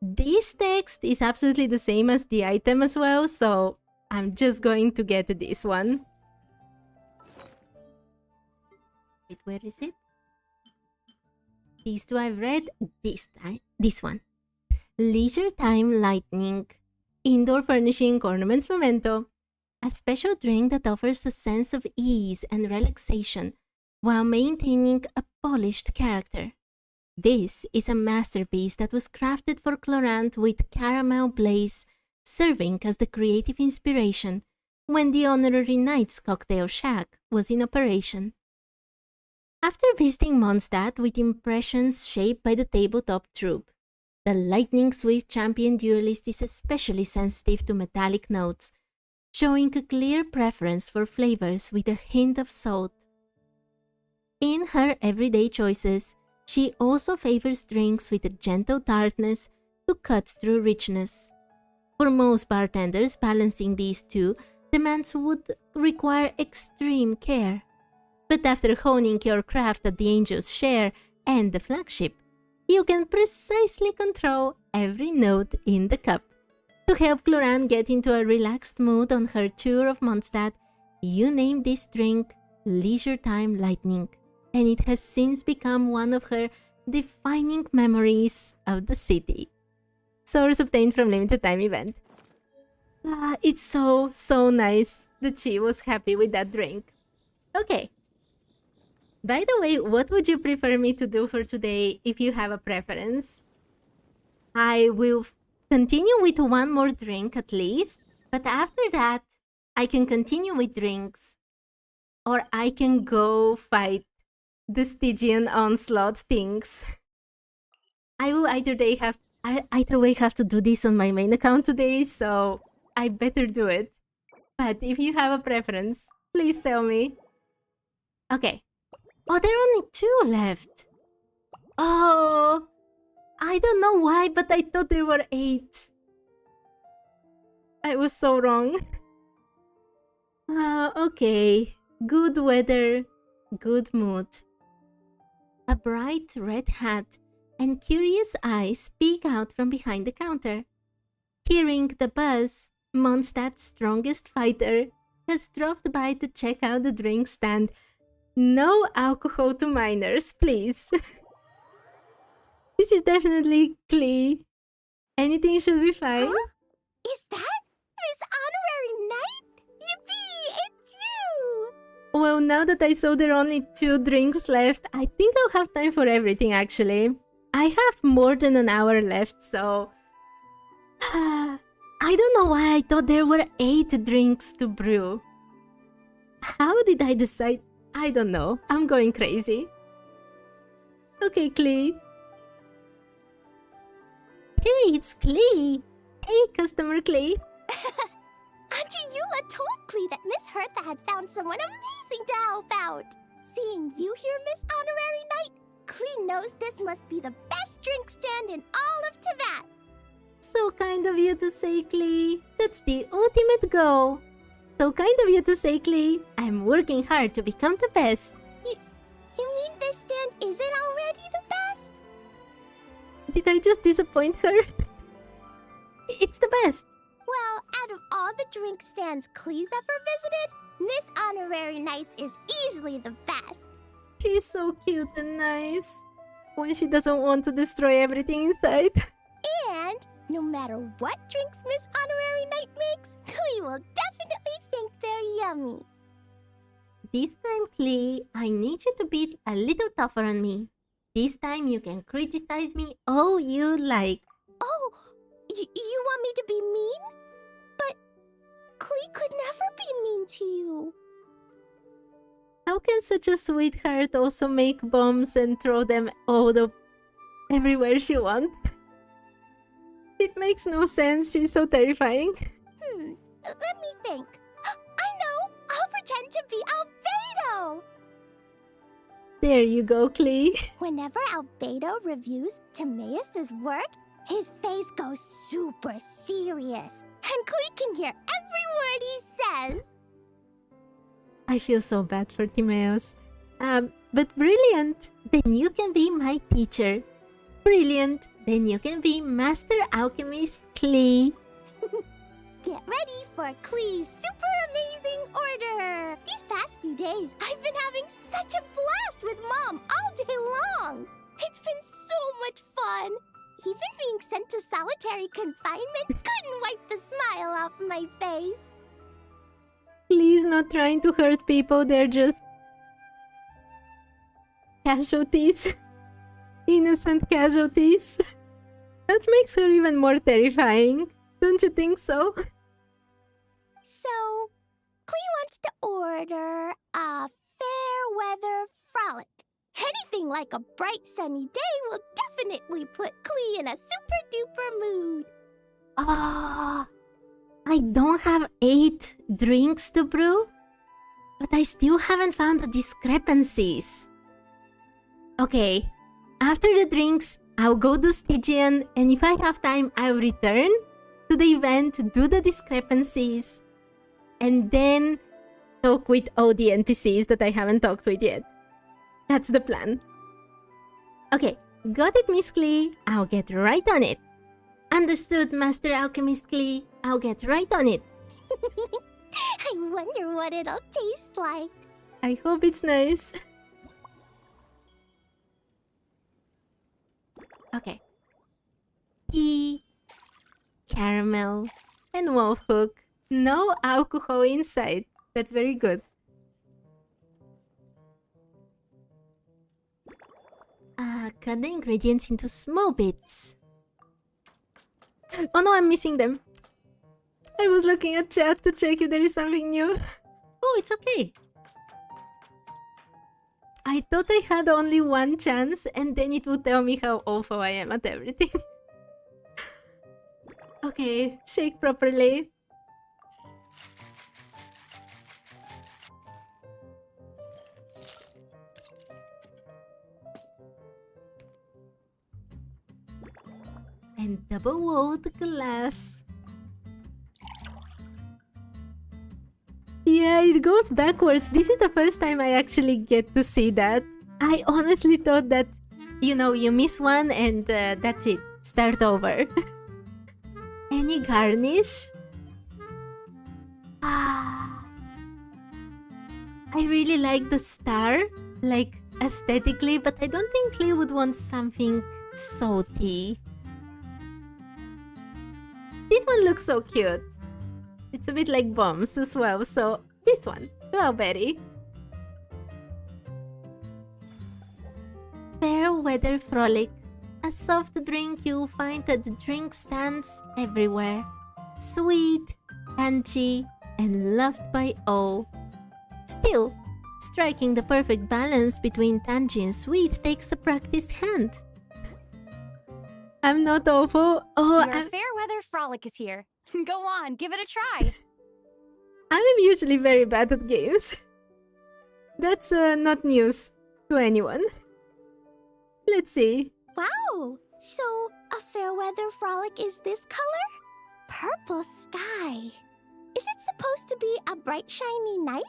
This text is absolutely the same as the item as well, so I'm just going to get this one. Wait, where is it? These two I've read. This one. Leisure Time Lightning. Indoor Furnishing Ornaments Memento. A special drink that offers a sense of ease and relaxation while maintaining a polished character. This is a masterpiece that was crafted for Clorant with caramel blaze, serving as the creative inspiration when the Honorary Knights Cocktail Shack was in operation. After visiting Mondstat with impressions shaped by the tabletop troupe, the lightning swift champion duelist is especially sensitive to metallic notes, showing a clear preference for flavors with a hint of salt. In her everyday choices, she also favors drinks with a gentle tartness to cut through richness. For most bartenders, balancing these two demands would require extreme care. But after honing your craft at the Angel's Share and the flagship, you can precisely control every note in the cup. To help Clorant get into a relaxed mood on her tour of Mondstat, you named this drink Leisure Time Lightning, and it has since become one of her Defining memories of the city. Source obtained from limited time event. It's so nice that she was happy with that drink. Okay. By the way, what would you prefer me to do for today if you have a preference? I will continue with one more drink at least, but after that, I can continue with drinks. Or I can go fight the Stygian onslaught things. I will either way have to do this on my main account today, so I better do it. But if you have a preference, please tell me. Okay. Oh, there are only 2 left. Oh, I don't know why, but I thought there were 8. I was so wrong. Okay. Good weather, good mood. A bright red hat and curious eyes peek out from behind the counter. Hearing the buzz, Mondstat's strongest fighter has dropped by to check out the drink stand. No alcohol to minors, please. This is definitely Klee. Anything should be fine. Huh? Is that Miss Honorary Knight? Yippee! It's you! Well, now that I saw there are only 2 drinks left, I think I'll have time for everything actually. I have more than an hour left, so... I don't know why I thought there were 8 drinks to brew. How did I decide? I don't know. I'm going crazy. Okay, Klee. Hey, it's Klee. Hey, customer Klee. Auntie Eula told Klee that Miss Hertha had found someone amazing to help out. Seeing you here, Miss Honorary Knight, Klee knows this must be the best drink stand in all of Teyvat. So kind of you to say, Klee. That's the ultimate goal. So kind of you to say, Klee. I'm working hard to become the best. You mean this stand isn't already the best? Did I just disappoint her? It's the best. Well, out of all the drink stands Klee's ever visited, Miss Honorary Knight's is easily the best. She's so cute and nice. When she doesn't want to destroy everything inside. And no matter what drinks Miss Honorary Knight makes, Klee will definitely think they're yummy. This time, Klee, I need you to be a little tougher on me. This time you can criticize me all you like. Oh, you want me to be mean? But Klee could never be mean to you. How can such a sweetheart also make bombs and throw them everywhere she wants? It makes no sense. She's so terrifying. Let me think. I know! I'll pretend to be Albedo! There you go, Klee. Whenever Albedo reviews Timaeus' work, his face goes super serious. And Klee can hear every word he says. I feel so bad for Timaeus. But brilliant! Then you can be my teacher. Brilliant! Then you can be Master Alchemist Klee. Get ready for Klee's super amazing order! These past few days, I've been having such a blast with Mom all day long! It's been so much fun! Even being sent to solitary confinement couldn't wipe the smile off my face. Klee's not trying to hurt people, they're just casualties. Innocent casualties. That makes her even more terrifying. Don't you think so? So, Klee wants to order a fair weather frolic. Anything like a bright sunny day will definitely put Klee in a super duper mood. Ah, I don't have 8 drinks to brew, but I still haven't found the discrepancies. Okay, after the drinks, I'll go to Stygian, and if I have time, I'll return to the event, do the discrepancies, and then talk with all the NPCs that I haven't talked with yet. That's the plan. Okay, got it, Miss Klee. I'll get right on it. Understood, Master Alchemist Klee. I'll get right on it. I wonder what it'll taste like. I hope it's nice. Okay. Tea, caramel, and wolf hook. No alcohol inside. That's very good. Cut the ingredients into small bits. Oh no, I'm missing them. I was looking at chat to check if there is something new. Oh, it's okay. I thought I had only one chance and then it would tell me how awful I am at everything. Okay, shake properly. And double-walled glass. Yeah, it goes backwards. This is the first time I actually get to see that. I honestly thought that, you know, you miss one and that's it. Start over. Any garnish? I really like the star, like aesthetically, but I don't think Lee would want something salty. This one looks so cute. It's a bit like bombs as well, so this one, strawberry. Fair weather frolic. A soft drink you'll find at drink stands everywhere. Sweet, tangy, and loved by all. Still, striking the perfect balance between tangy and sweet takes a practiced hand. I'm not awful. Oh, Your fair weather frolic is here. Go on, give it a try. I'm usually very bad at games. That's not news to anyone. Let's see. Wow! So, a fair weather frolic is this color? Purple sky. Is it supposed to be a bright, shiny night?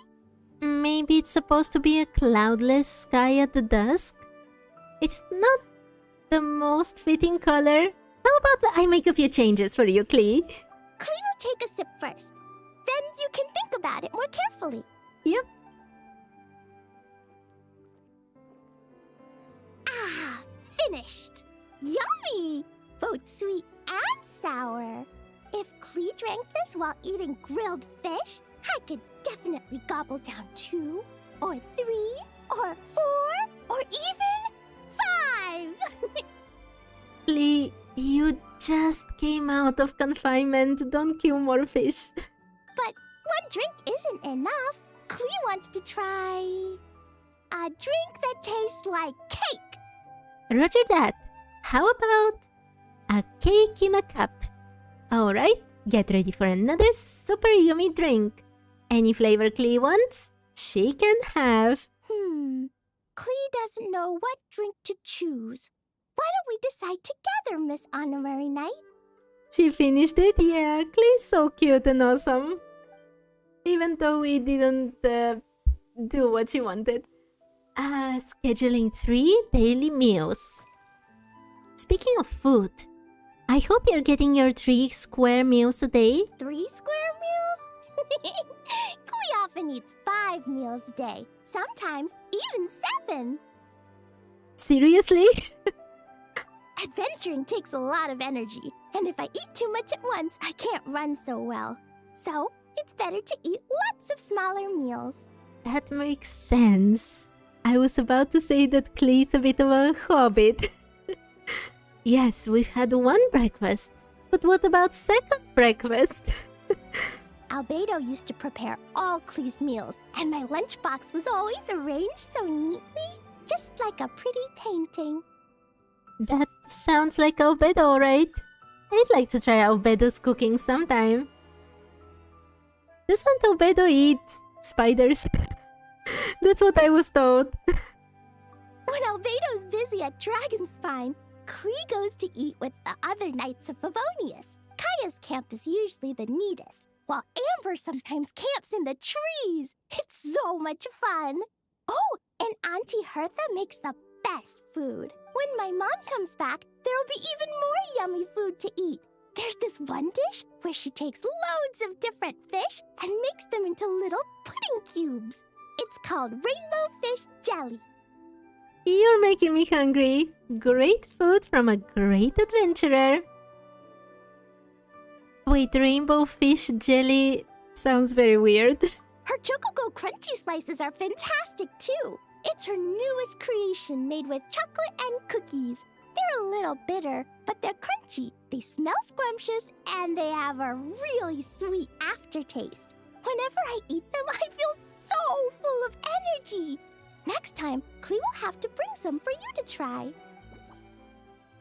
Maybe it's supposed to be a cloudless sky at the dusk? It's not the most fitting color. How about I make a few changes for you, Klee? Clee will take a sip first. Then you can think about it more carefully. Yep. Ah, finished! Yummy! Both sweet and sour. If Clee drank this while eating grilled fish, I could definitely gobble down 2, or 3, or 4, or even 5! Klee, you just came out of confinement. Don't kill more fish. But one drink isn't enough. Clee wants to try a drink that tastes like cake. Roger that. How about a cake in a cup? Alright, get ready for another super yummy drink. Any flavor Klee wants, she can have. Clee doesn't know what drink to choose. Why don't we decide together, Miss Honorary Knight? She finished it? Yeah, Klee's so cute and awesome. Even though we didn't do what she wanted. Scheduling 3 daily meals. Speaking of food, I hope you're getting your 3 square meals a day. 3 square meals? Clee often eats 5 meals a day. Sometimes even 7. Seriously? Adventuring takes a lot of energy, and if I eat too much at once, I can't run so well. So, it's better to eat lots of smaller meals. That makes sense. I was about to say that Klee's a bit of a hobbit. Yes, we've had 1 breakfast. But what about second breakfast? Albedo used to prepare all Klee's meals, and my lunchbox was always arranged so neatly, just like a pretty painting. That sounds like Albedo, right? I'd like to try Albedo's cooking sometime. Doesn't Albedo eat spiders? That's what I was told. When Albedo's busy at Dragonspine, Clee goes to eat with the other Knights of Favonius. Kaya's camp is usually the neatest, while Amber sometimes camps in the trees. It's so much fun. Oh, and Auntie Hertha makes the best food. When my mom comes back, there'll be even more yummy food to eat. There's this one dish where she takes loads of different fish and makes them into little pudding cubes. It's called rainbow fish jelly. You're making me hungry. Great food from a great adventurer. Wait, rainbow fish jelly sounds very weird. Her Chococo Crunchy Slices are fantastic too. It's her newest creation made with chocolate and cookies. They're a little bitter, but they're crunchy. They smell scrumptious, and they have a really sweet aftertaste. Whenever I eat them, I feel so full of energy. Next time, Klee will have to bring some for you to try.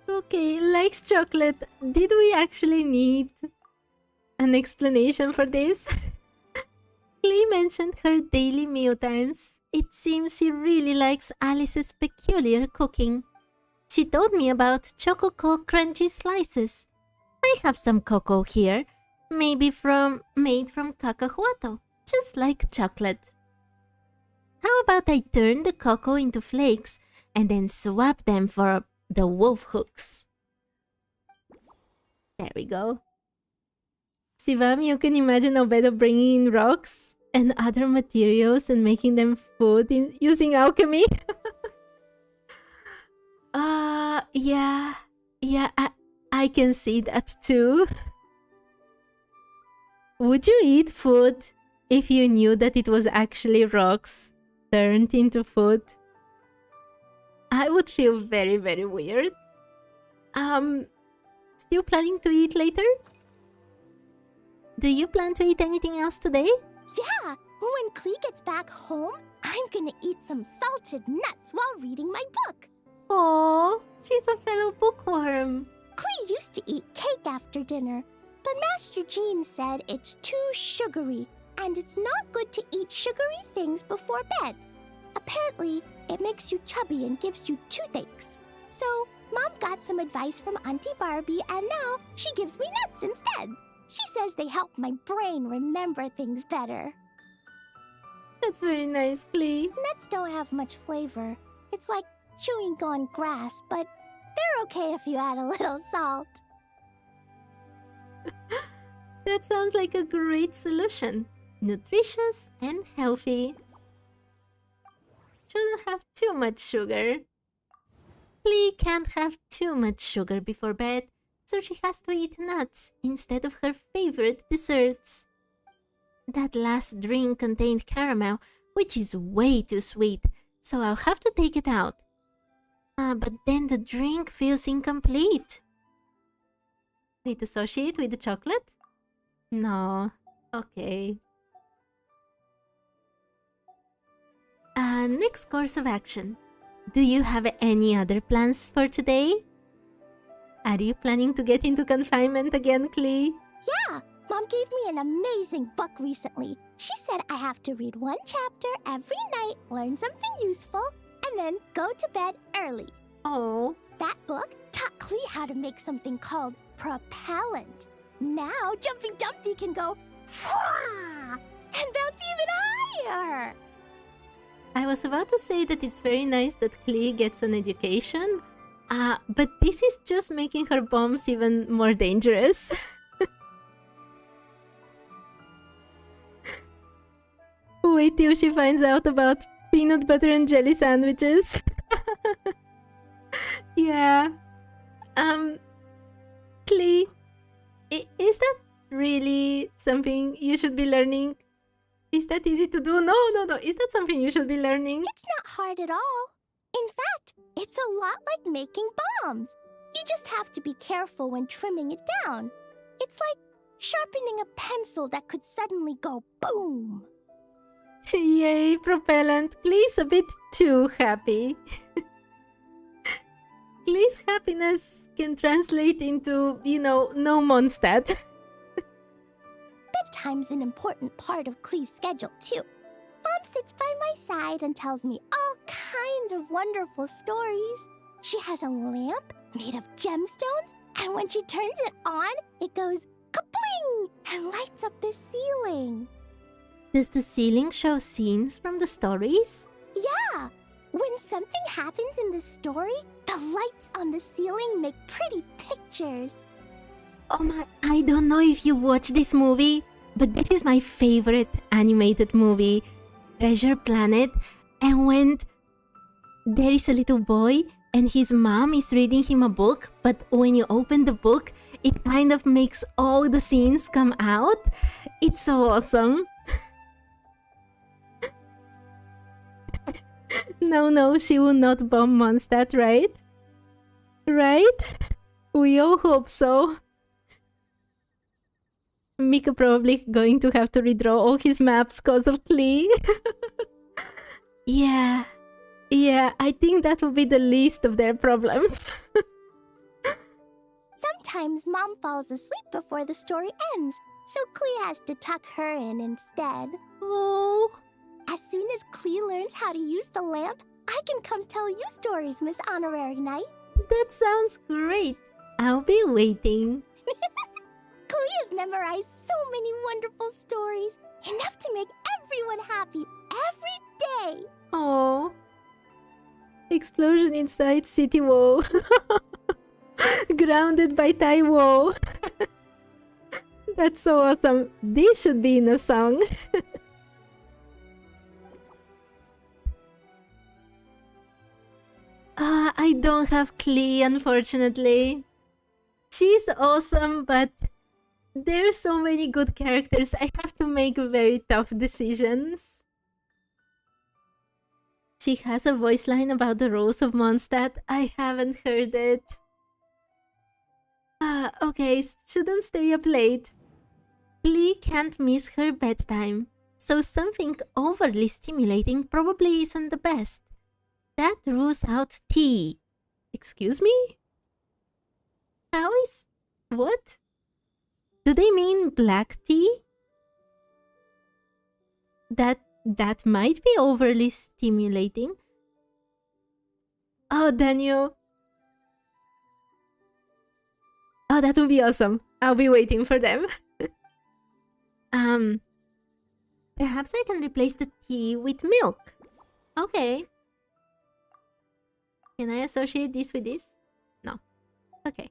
Okay, likes chocolate. Did we actually need an explanation for this? Klee mentioned her daily meal times. It seems she really likes Alice's peculiar cooking. She told me about Chococo Crunchy Slices. I have some cocoa here, made from cacahuato, just like chocolate. How about I turn the cocoa into flakes and then swap them for the wolf hooks? There we go. Sivam, you can imagine Obedo bringing in rocks and other materials and making them food using alchemy. Yeah, I can see that too. Would you eat food if you knew that it was actually rocks turned into food? I would feel very, very weird. Still planning to eat later? Do you plan to eat anything else today? Yeah, when Klee gets back home, I'm gonna eat some salted nuts while reading my book. Oh, she's a fellow bookworm. Klee used to eat cake after dinner, but Master Jean said it's too sugary, and it's not good to eat sugary things before bed. Apparently, it makes you chubby and gives you toothaches. So, Mom got some advice from Auntie Barbie, and now she gives me nuts instead. She says they help my brain remember things better. That's very nice, Klee. Nuts don't have much flavor. It's like chewing on grass, but they're okay if you add a little salt. That sounds like a great solution. Nutritious and healthy. Shouldn't have too much sugar. Klee can't have too much sugar before bed, so she has to eat nuts instead of her favorite desserts. That last drink contained caramel, which is way too sweet, so I'll have to take it out. But then the drink feels incomplete. Wait, associate with the chocolate? No. Okay. Next course of action. Do you have any other plans for today? Are you planning to get into confinement again, Klee? Yeah, Mom gave me an amazing book recently. She said I have to read one chapter every night, learn something useful, and then go to bed early. Oh. That book taught Klee how to make something called propellant. Now Jumpy Dumpty can go Fwah! And bounce even higher. I was about to say that it's very nice that Klee gets an education, but this is just making her bombs even more dangerous. Wait till she finds out about peanut butter and jelly sandwiches. Yeah. Klee, is that really something you should be learning? Is that easy to do? No. Is that something you should be learning? It's not hard at all. In fact, it's a lot like making bombs. You just have to be careful when trimming it down. It's like sharpening a pencil that could suddenly go boom. Yay, propellant. Klee's a bit too happy. Klee's happiness can translate into, no Mondstat. Bedtime's an important part of Klee's schedule, too. Mom sits by my side and tells me all kinds of wonderful stories. She has a lamp made of gemstones, and when she turns it on, it goes kabling and lights up the ceiling. Does the ceiling show scenes from the stories? Yeah! When something happens in the story, the lights on the ceiling make pretty pictures. Oh my, I don't know if you watched this movie, but this is my favorite animated movie, Treasure Planet, and there is a little boy and his mom is reading him a book, but when you open the book, it kind of makes all the scenes come out. It's so awesome. No, she will not bomb Mondstat, right? Right? We all hope so. Mika probably going to have to redraw all his maps cause of Klee. Yeah, I think that will be the least of their problems. Sometimes Mom falls asleep before the story ends, so Klee has to tuck her in instead. Oh, As soon as Klee learns how to use the lamp, I can come tell you stories, Miss Honorary Knight. that sounds great. I'll be waiting. Klee has memorized so many wonderful stories, enough to make everyone happy every day. Oh, explosion inside City Wall. Grounded by Taiwo. That's so awesome. This should be in a song. I don't have Klee, unfortunately. She's awesome, but there are so many good characters. I have to make very tough decisions. She has a voice line about the Rose of Mondstadt. I haven't heard it. Okay, shouldn't stay up late. Klee can't miss her bedtime, so something overly stimulating probably isn't the best. That rules out tea. Excuse me? How is... what? Do they mean black tea? That might be overly stimulating. Oh, Daniel. Oh, that would be awesome. I'll be waiting for them. Perhaps I can replace the tea with milk. Okay. Can I associate this with this? No. Okay.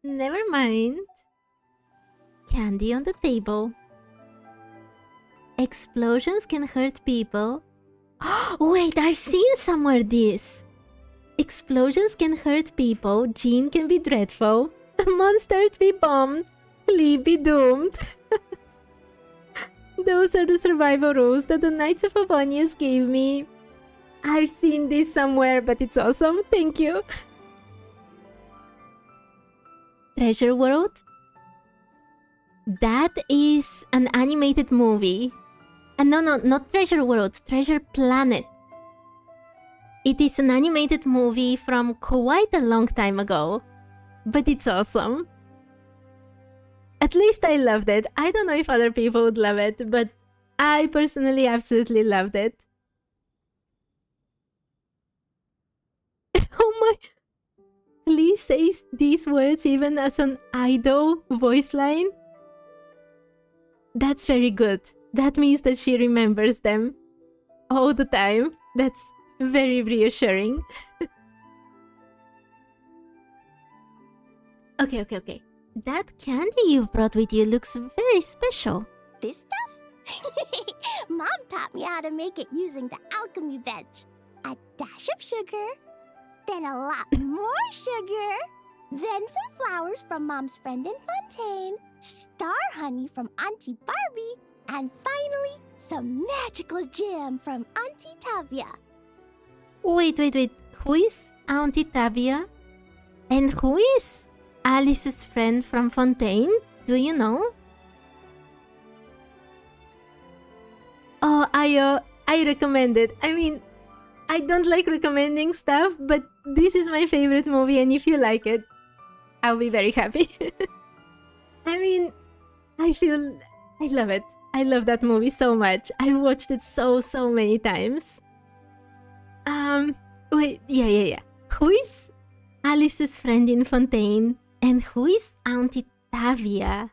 Never mind. Candy on the table. Explosions can hurt people. Wait, I've seen somewhere this. Explosions can hurt people. Jean can be dreadful. Monsters be bombed. Klee be doomed. Those are the survival rules that the Knights of Avonius gave me. I've seen this somewhere, but it's awesome. Thank you. Treasure World? That is an animated movie. No, not Treasure World. Treasure Planet. It is an animated movie from quite a long time ago. But it's awesome. At least I loved it. I don't know if other people would love it, but I personally absolutely loved it. Oh my... Please say these words even as an idol voice line. That's very good. That means that she remembers them all the time. That's very reassuring. Okay. That candy you've brought with you looks very special. This stuff? Mom taught me how to make it using the alchemy bench. A dash of sugar, then a lot more sugar, then some flowers from Mom's friend in Fontaine, star honey from Auntie Barbie, and finally, some magical jam from Auntie Tavia. Wait. Who is Auntie Tavia? And who is Alice's friend from Fontaine? Do you know? Oh, I recommend it. I mean, I don't like recommending stuff, but this is my favorite movie, and if you like it, I'll be very happy. I mean, I love it. I love that movie so much. I watched it so many times. Wait, yeah. Who is Alice's friend in Fontaine? And who is Auntie Tavia?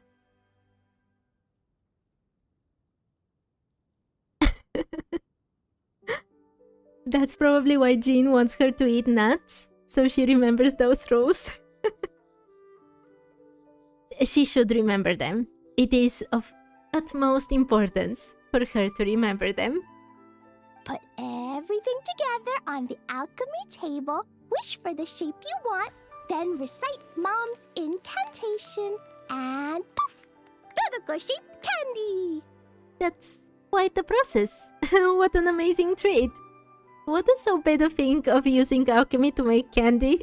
That's probably why Jean wants her to eat nuts, so she remembers those rules. She should remember them. It is of utmost importance for her to remember them. Put everything together on the alchemy table, wish for the shape you want, then recite Mom's incantation, and poof! Todoko-shaped candy! That's quite the process. What an amazing treat. What does Obeda think of using alchemy to make candy?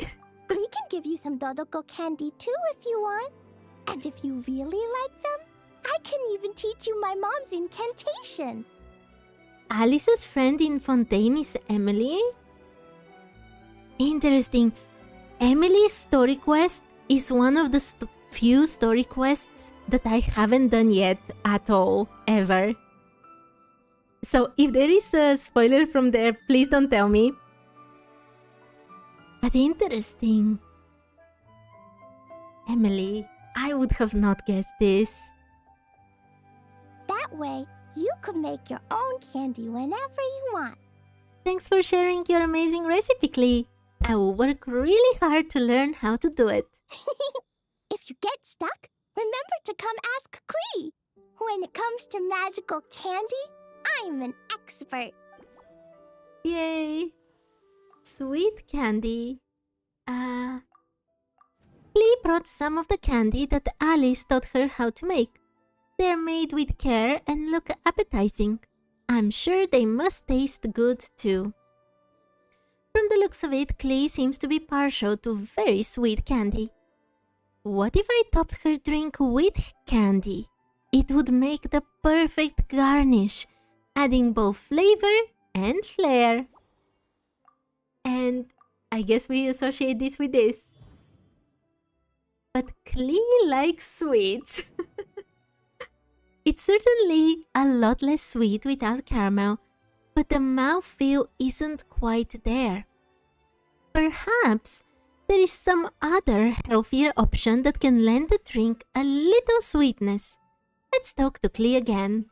We can give you some Dodoko candy too if you want. And if you really like them, I can even teach you my mom's incantation. Alice's friend in Fontaine is Emily? Interesting. Emily's story quest is one of the few story quests that I haven't done yet at all, ever. So if there is a spoiler from there, please don't tell me. But interesting. Emily, I would have not guessed this. That way, you could make your own candy whenever you want. Thanks for sharing your amazing recipe, Klee. I will work really hard to learn how to do it. If you get stuck, remember to come ask Klee. When it comes to magical candy, I'm an expert. Yay! Sweet candy. Klee brought some of the candy that Alice taught her how to make. They're made with care and look appetizing. I'm sure they must taste good too. From the looks of it, Klee seems to be partial to very sweet candy. What if I topped her drink with candy? It would make the perfect garnish, adding both flavor and flair. And I guess we associate this with this. But Klee likes sweets. It's certainly a lot less sweet without caramel, but the mouthfeel isn't quite there. Perhaps there is some other healthier option that can lend the drink a little sweetness. Let's talk to Klee again.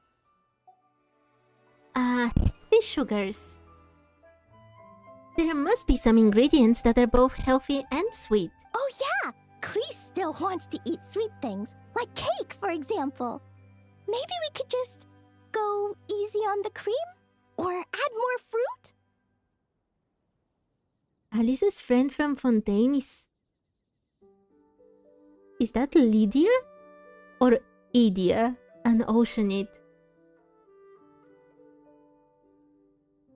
Fish sugars. There must be some ingredients that are both healthy and sweet. Oh yeah! Klee still wants to eat sweet things, like cake, for example. Maybe we could just go easy on the cream? Or add more fruit? Alice's friend from Fontaine is... Is that Lydia? Or Idia, an oceanid?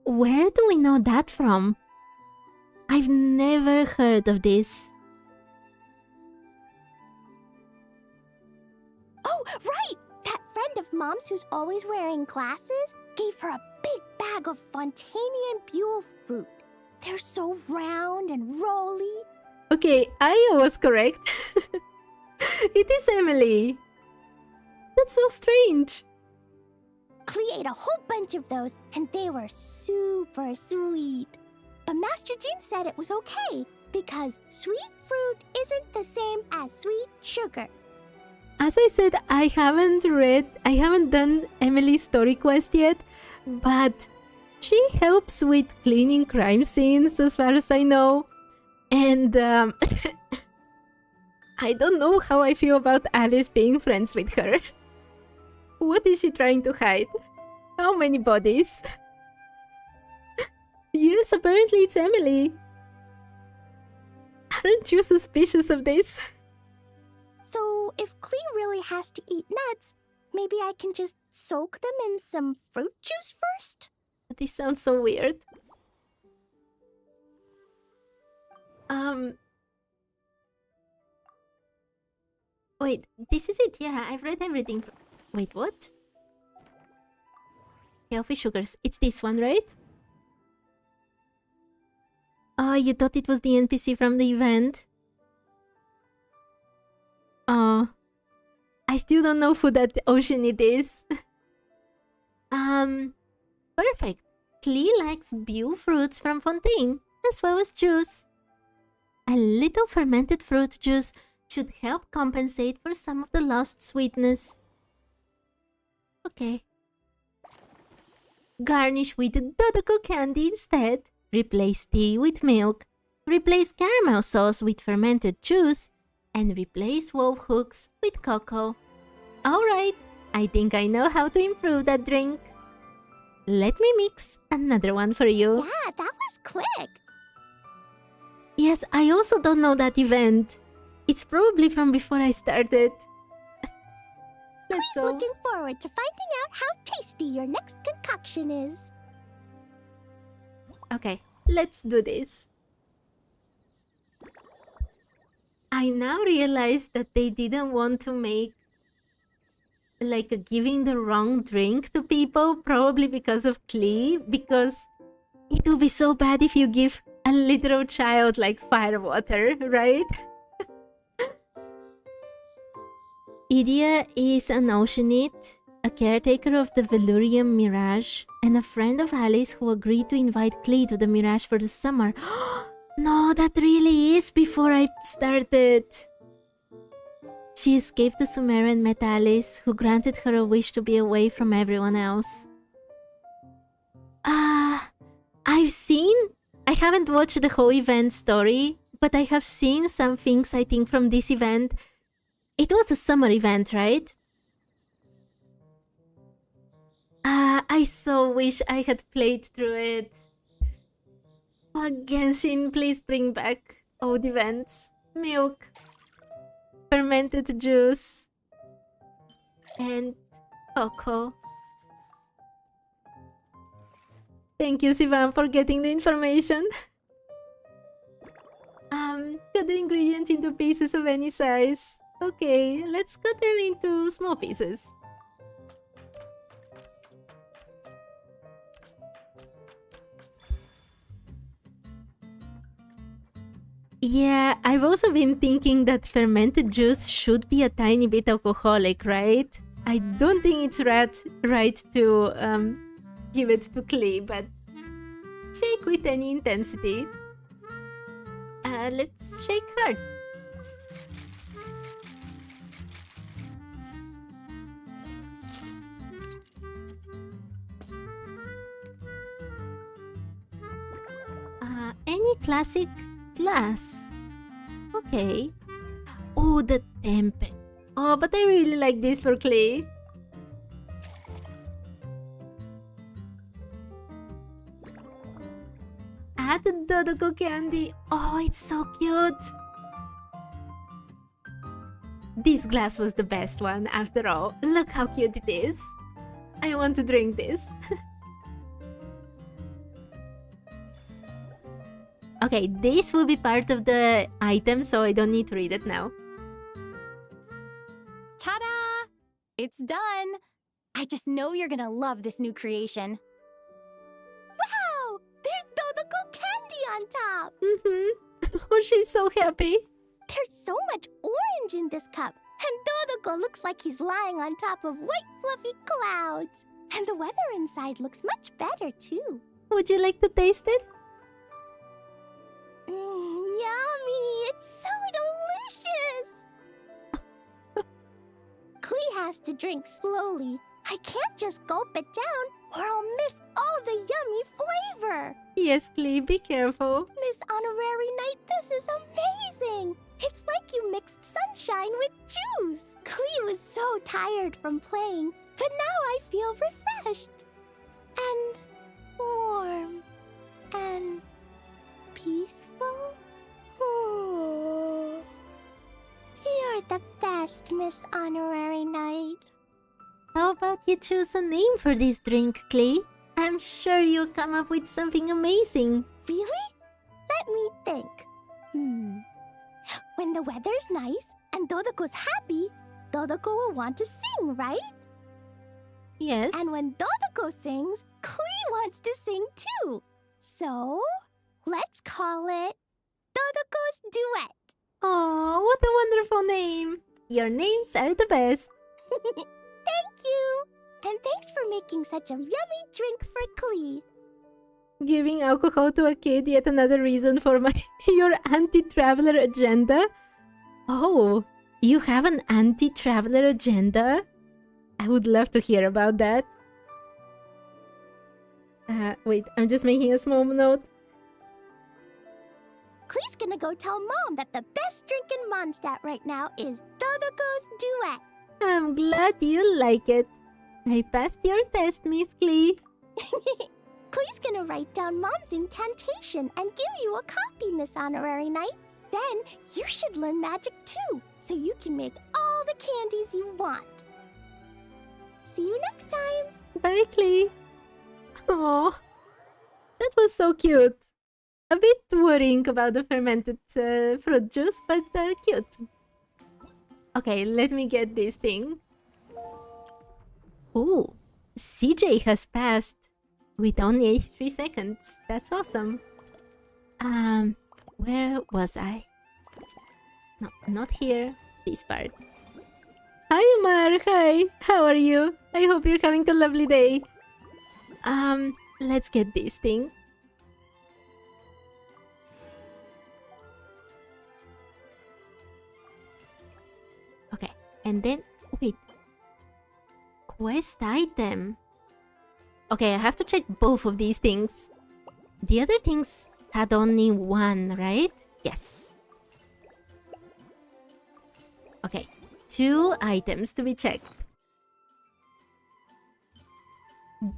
Where do we know that from? I've never heard of this. Oh, right! That friend of Mom's who's always wearing glasses gave her a big bag of Fontanian Buell fruit. They're so round and rolly. Okay, I was correct. It is Emily. That's so strange. Klee ate a whole bunch of those, and they were super sweet. But Master Jean said it was okay, because sweet fruit isn't the same as sweet sugar. As I said, I haven't done Emily's story quest yet, but she helps with cleaning crime scenes as far as I know. And I don't know how I feel about Alice being friends with her. What is she trying to hide? How many bodies? Yes, apparently it's Emily. Aren't you suspicious of this? So, if Klee really has to eat nuts, maybe I can just soak them in some fruit juice first? This sounds so weird. Wait, this is it. Yeah, I've read everything. Wait, what? Healthy sugars. It's this one, right? Oh, you thought it was the NPC from the event? Oh, I still don't know who that oceanid is. Perfect. Klee likes Buell fruits from Fontaine, as well as juice. A little fermented fruit juice should help compensate for some of the lost sweetness. Okay. Garnish with Dodoko candy instead. Replace tea with milk. Replace caramel sauce with fermented juice. And replace wolf hooks with cocoa. Alright, I think I know how to improve that drink. let me mix another one for you. Yeah, that was quick. Yes, I also don't know that event. It's probably from before I started. Let's He's go. looking forward to finding out how tasty your next concoction is. Okay, let's do this. I now realize that they didn't want to make like a giving the wrong drink to people, probably because of Klee, because it would be so bad if you give a literal child like fire water, right? Idia is an oceanite, a caretaker of the Velurium Mirage, and a friend of Alice who agreed to invite Klee to the Mirage for the summer. No, that really is before I started. She escaped the Sumer and met Alice, who granted her a wish to be away from everyone else. I haven't watched the whole event story, but I have seen some things I think from this event. It was a summer event, right? I so wish I had played through it. Oh, Genshin, please bring back old events. Milk, fermented juice, and cocoa. Thank you, Sivan, for getting the information. Cut the ingredients into pieces of any size. Okay, let's cut them into small pieces. Yeah, I've also been thinking that fermented juice should be a tiny bit alcoholic, right? I don't think it's right to give it to Klee, but shake with any intensity. Let's shake hard. Any classic glass. Okay. Oh, the tempet. Oh, but I really like this for Klee. Add the Dodoko candy. Oh, it's so cute. This glass was the best one after all. Look how cute it is. I want to drink this. Okay, this will be part of the item, so I don't need to read it now. Ta-da! It's done! I just know you're gonna love this new creation. Wow! There's Dodoko candy on top! Oh, she's so happy. There's so much orange in this cup. And Dodoko looks like he's lying on top of white fluffy clouds. And the weather inside looks much better, too. Would you like to taste it? Yummy! It's so delicious! Klee has to drink slowly. I can't just gulp it down, or I'll miss all the yummy flavor. Yes, Klee, be careful. Miss Honorary Knight, this is amazing! It's like you mixed sunshine with juice. Klee was so tired from playing, but now I feel refreshed. And warm. And peaceful. Oh. You're the best, Miss Honorary Knight. How about you choose a name for this drink, Klee? I'm sure you'll come up with something amazing. Really? Let me think. When the weather's nice and Dodoko's happy, Dodoko will want to sing, right? Yes. And when Dodoko sings, Klee wants to sing too. So, let's call it Dodoko's Duet. Oh, what a wonderful name. Your names are the best. Thank you. And thanks for making such a yummy drink for Klee. Giving alcohol to a kid, yet another reason for your anti-traveler agenda. Oh, you have an anti-traveler agenda? I would love to hear about that. Wait, I'm just making a small note. Klee's gonna go tell Mom that the best drink in Mondstat right now is Dodoko's Duet. I'm glad you like it. I passed your test, Miss Klee. Clee's gonna write down Mom's incantation and give you a copy, Miss Honorary Knight. Then you should learn magic too, so you can make all the candies you want. See you next time! Bye, Klee. Oh, that was so cute. A bit worrying about the fermented fruit juice, but cute. Okay, let me get this thing. Ooh, CJ has passed with only 83 seconds. That's awesome. Where was I? No, not here. This part. Hi, Umar. Hi. How are you? I hope you're having a lovely day. Let's get this thing. Okay, and then wait. Quest item. Okay, I have to check both of these things. The other things had only one, right? Yes. Okay, 2 items to be checked.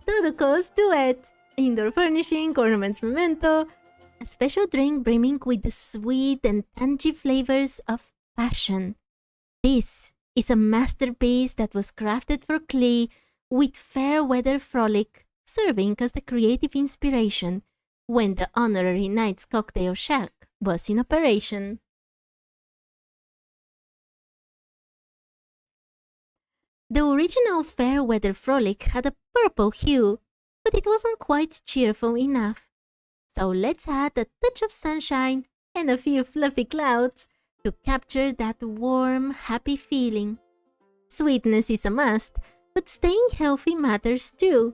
Dodoco's Duet. Indoor furnishing, ornaments memento. A special drink brimming with the sweet and tangy flavors of passion. This is a masterpiece that was crafted for Klee with fair weather frolic serving as the creative inspiration when the Honorary Knight's Cocktail Shack was in operation. The original fair weather frolic had a purple hue, but it wasn't quite cheerful enough. So let's add a touch of sunshine and a few fluffy clouds to capture that warm, happy feeling. Sweetness is a must, but staying healthy matters too.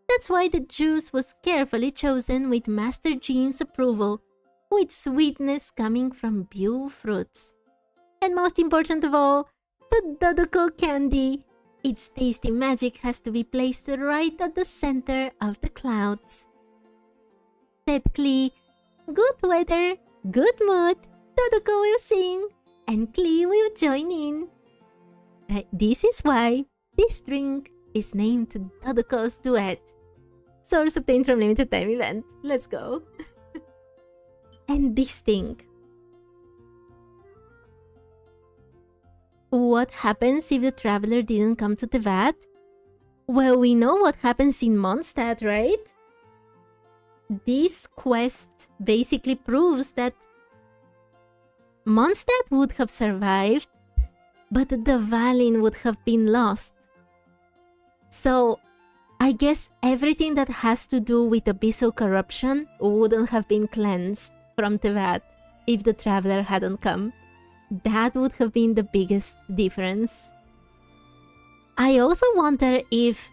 That's why the juice was carefully chosen with Master Jean's approval, with sweetness coming from Bue fruits. And most important of all, the Dodoco candy. Its tasty magic has to be placed right at the center of the clouds. Said Klee, good weather, good mood, Dodoco will sing, and Klee will join in. This is why this drink is named Dodoco's Duet. Source obtained from limited time event. Let's go. And this thing. What happens if the traveler didn't come to Teyvat? Well, we know what happens in Mondstat, right? This quest basically proves that Mondstat would have survived, but the Valin would have been lost. So, I guess everything that has to do with abyssal corruption wouldn't have been cleansed from Teyvat if the traveler hadn't come. That would have been the biggest difference. I also wonder if...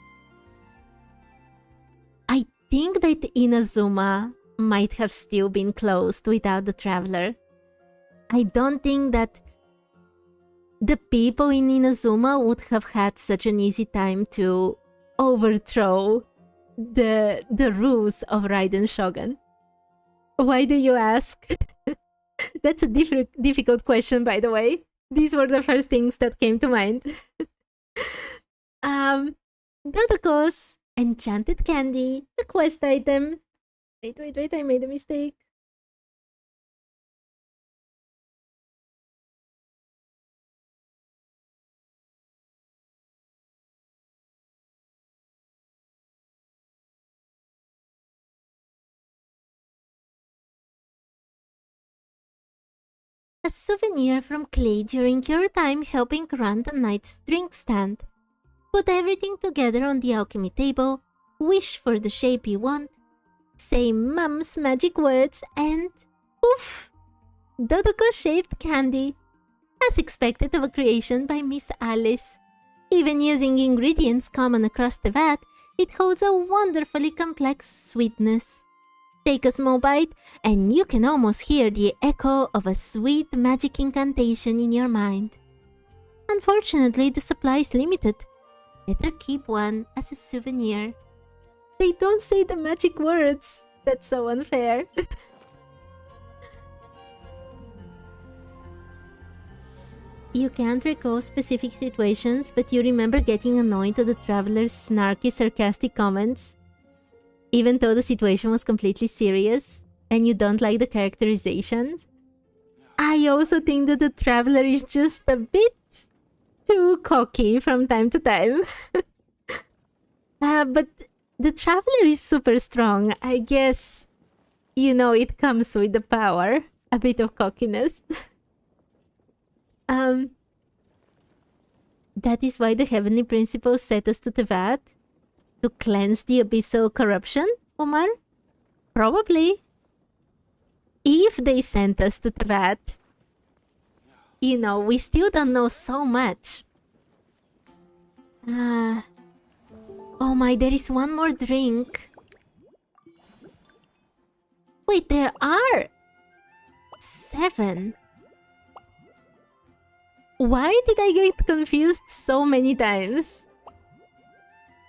I think that Inazuma might have still been closed without the traveler. I don't think that the people in Inazuma would have had such an easy time to overthrow the rules of Raiden Shogun. Why do you ask? That's a difficult question, by the way. These were the first things that came to mind. Dodoco's Enchanted Candy, a quest item. Wait, I made a mistake. A souvenir from Klee during your time helping run the knight's drink stand. Put everything together on the alchemy table, wish for the shape you want, say Mum's magic words, and poof! Dodoco-shaped candy. As expected of a creation by Miss Alice. Even using ingredients common across the vat, it holds a wonderfully complex sweetness. Take a small bite, and you can almost hear the echo of a sweet magic incantation in your mind. Unfortunately, the supply is limited. Better keep one as a souvenir. They don't say the magic words. That's so unfair. You can't recall specific situations, but you remember getting annoyed at the traveler's snarky, sarcastic comments. Even though the situation was completely serious and you don't like the characterizations, I also think that the Traveler is just a bit too cocky from time to time. But the Traveler is super strong. I guess, you know, it comes with the power. A bit of cockiness. That is why the Heavenly Principles set us to Teyvat? To cleanse the abyssal corruption, Umar? Probably. If they sent us to Teyvat, you know, we still don't know so much. Oh my, there is one more drink. Wait, there are 7. Why did I get confused so many times?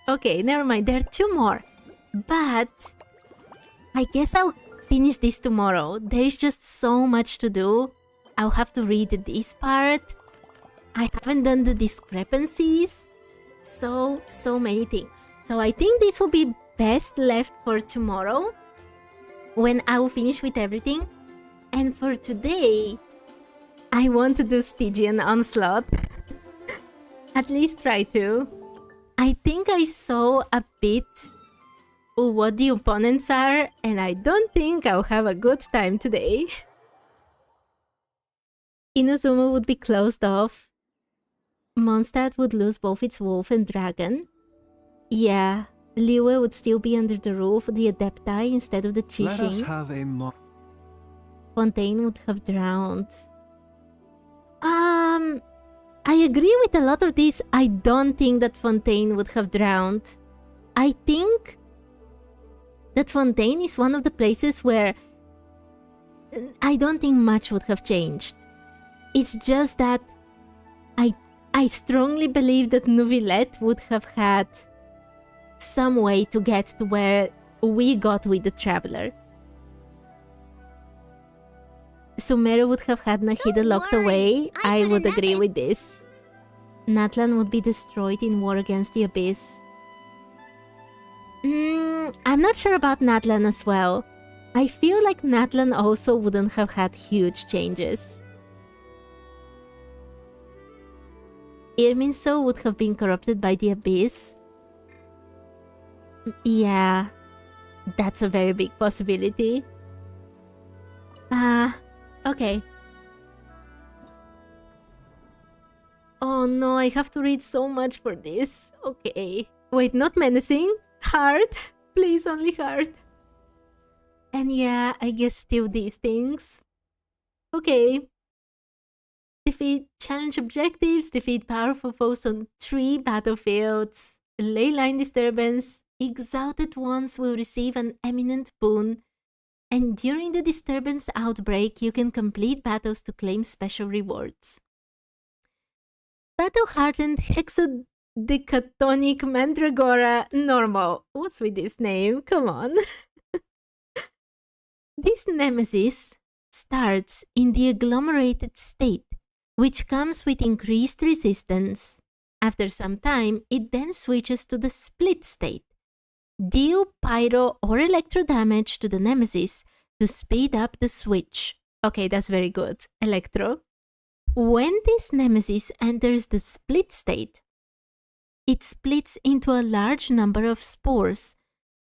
Okay, never mind. There are 2 more. But I guess I'll finish this tomorrow. There is just so much to do. I'll have to read this part. I haven't done the discrepancies. So many things. So I think this will be best left for tomorrow, when I will finish with everything. And for today, I want to do Stygian Onslaught. At least try to. I think I saw a bit of what the opponents are, and I don't think I'll have a good time today. Inazuma would be closed off. Mondstat would lose both its wolf and dragon. Yeah, Liyue would still be under the roof of the Adepti instead of the Let us Qixing. have a Fontaine would have drowned. I agree with a lot of this. I don't think that Fontaine would have drowned. I think that Fontaine is one of the places where I don't think much would have changed. It's just that I strongly believe that Neuvillette would have had some way to get to where we got with the Traveler. Sumeru would have had Nahida Don't locked worry, away. I I got would a agree method. with this. Natlan would be destroyed in War Against the Abyss. I'm not sure about Natlan as well. I feel like Natlan also wouldn't have had huge changes. Irminso would have been corrupted by the Abyss. Yeah, that's a very big possibility. Okay. Oh no, I have to read so much for this. Okay. Wait, not menacing? Hard? Please, only hard. And yeah, I guess still these things. Okay. Defeat challenge objectives, defeat powerful foes on 3 battlefields, ley line disturbance, exalted ones will receive an eminent boon, and during the disturbance outbreak you can complete battles to claim special rewards. Battle-hardened Hexadecatonic Mandragora normal. What's with this name? Come on. This nemesis starts in the agglomerated state, which comes with increased resistance. After some time, it then switches to the split state. Deal pyro or electro damage to the nemesis to speed up the switch. Okay, that's very good. Electro. When this nemesis enters the split state, it splits into a large number of spores.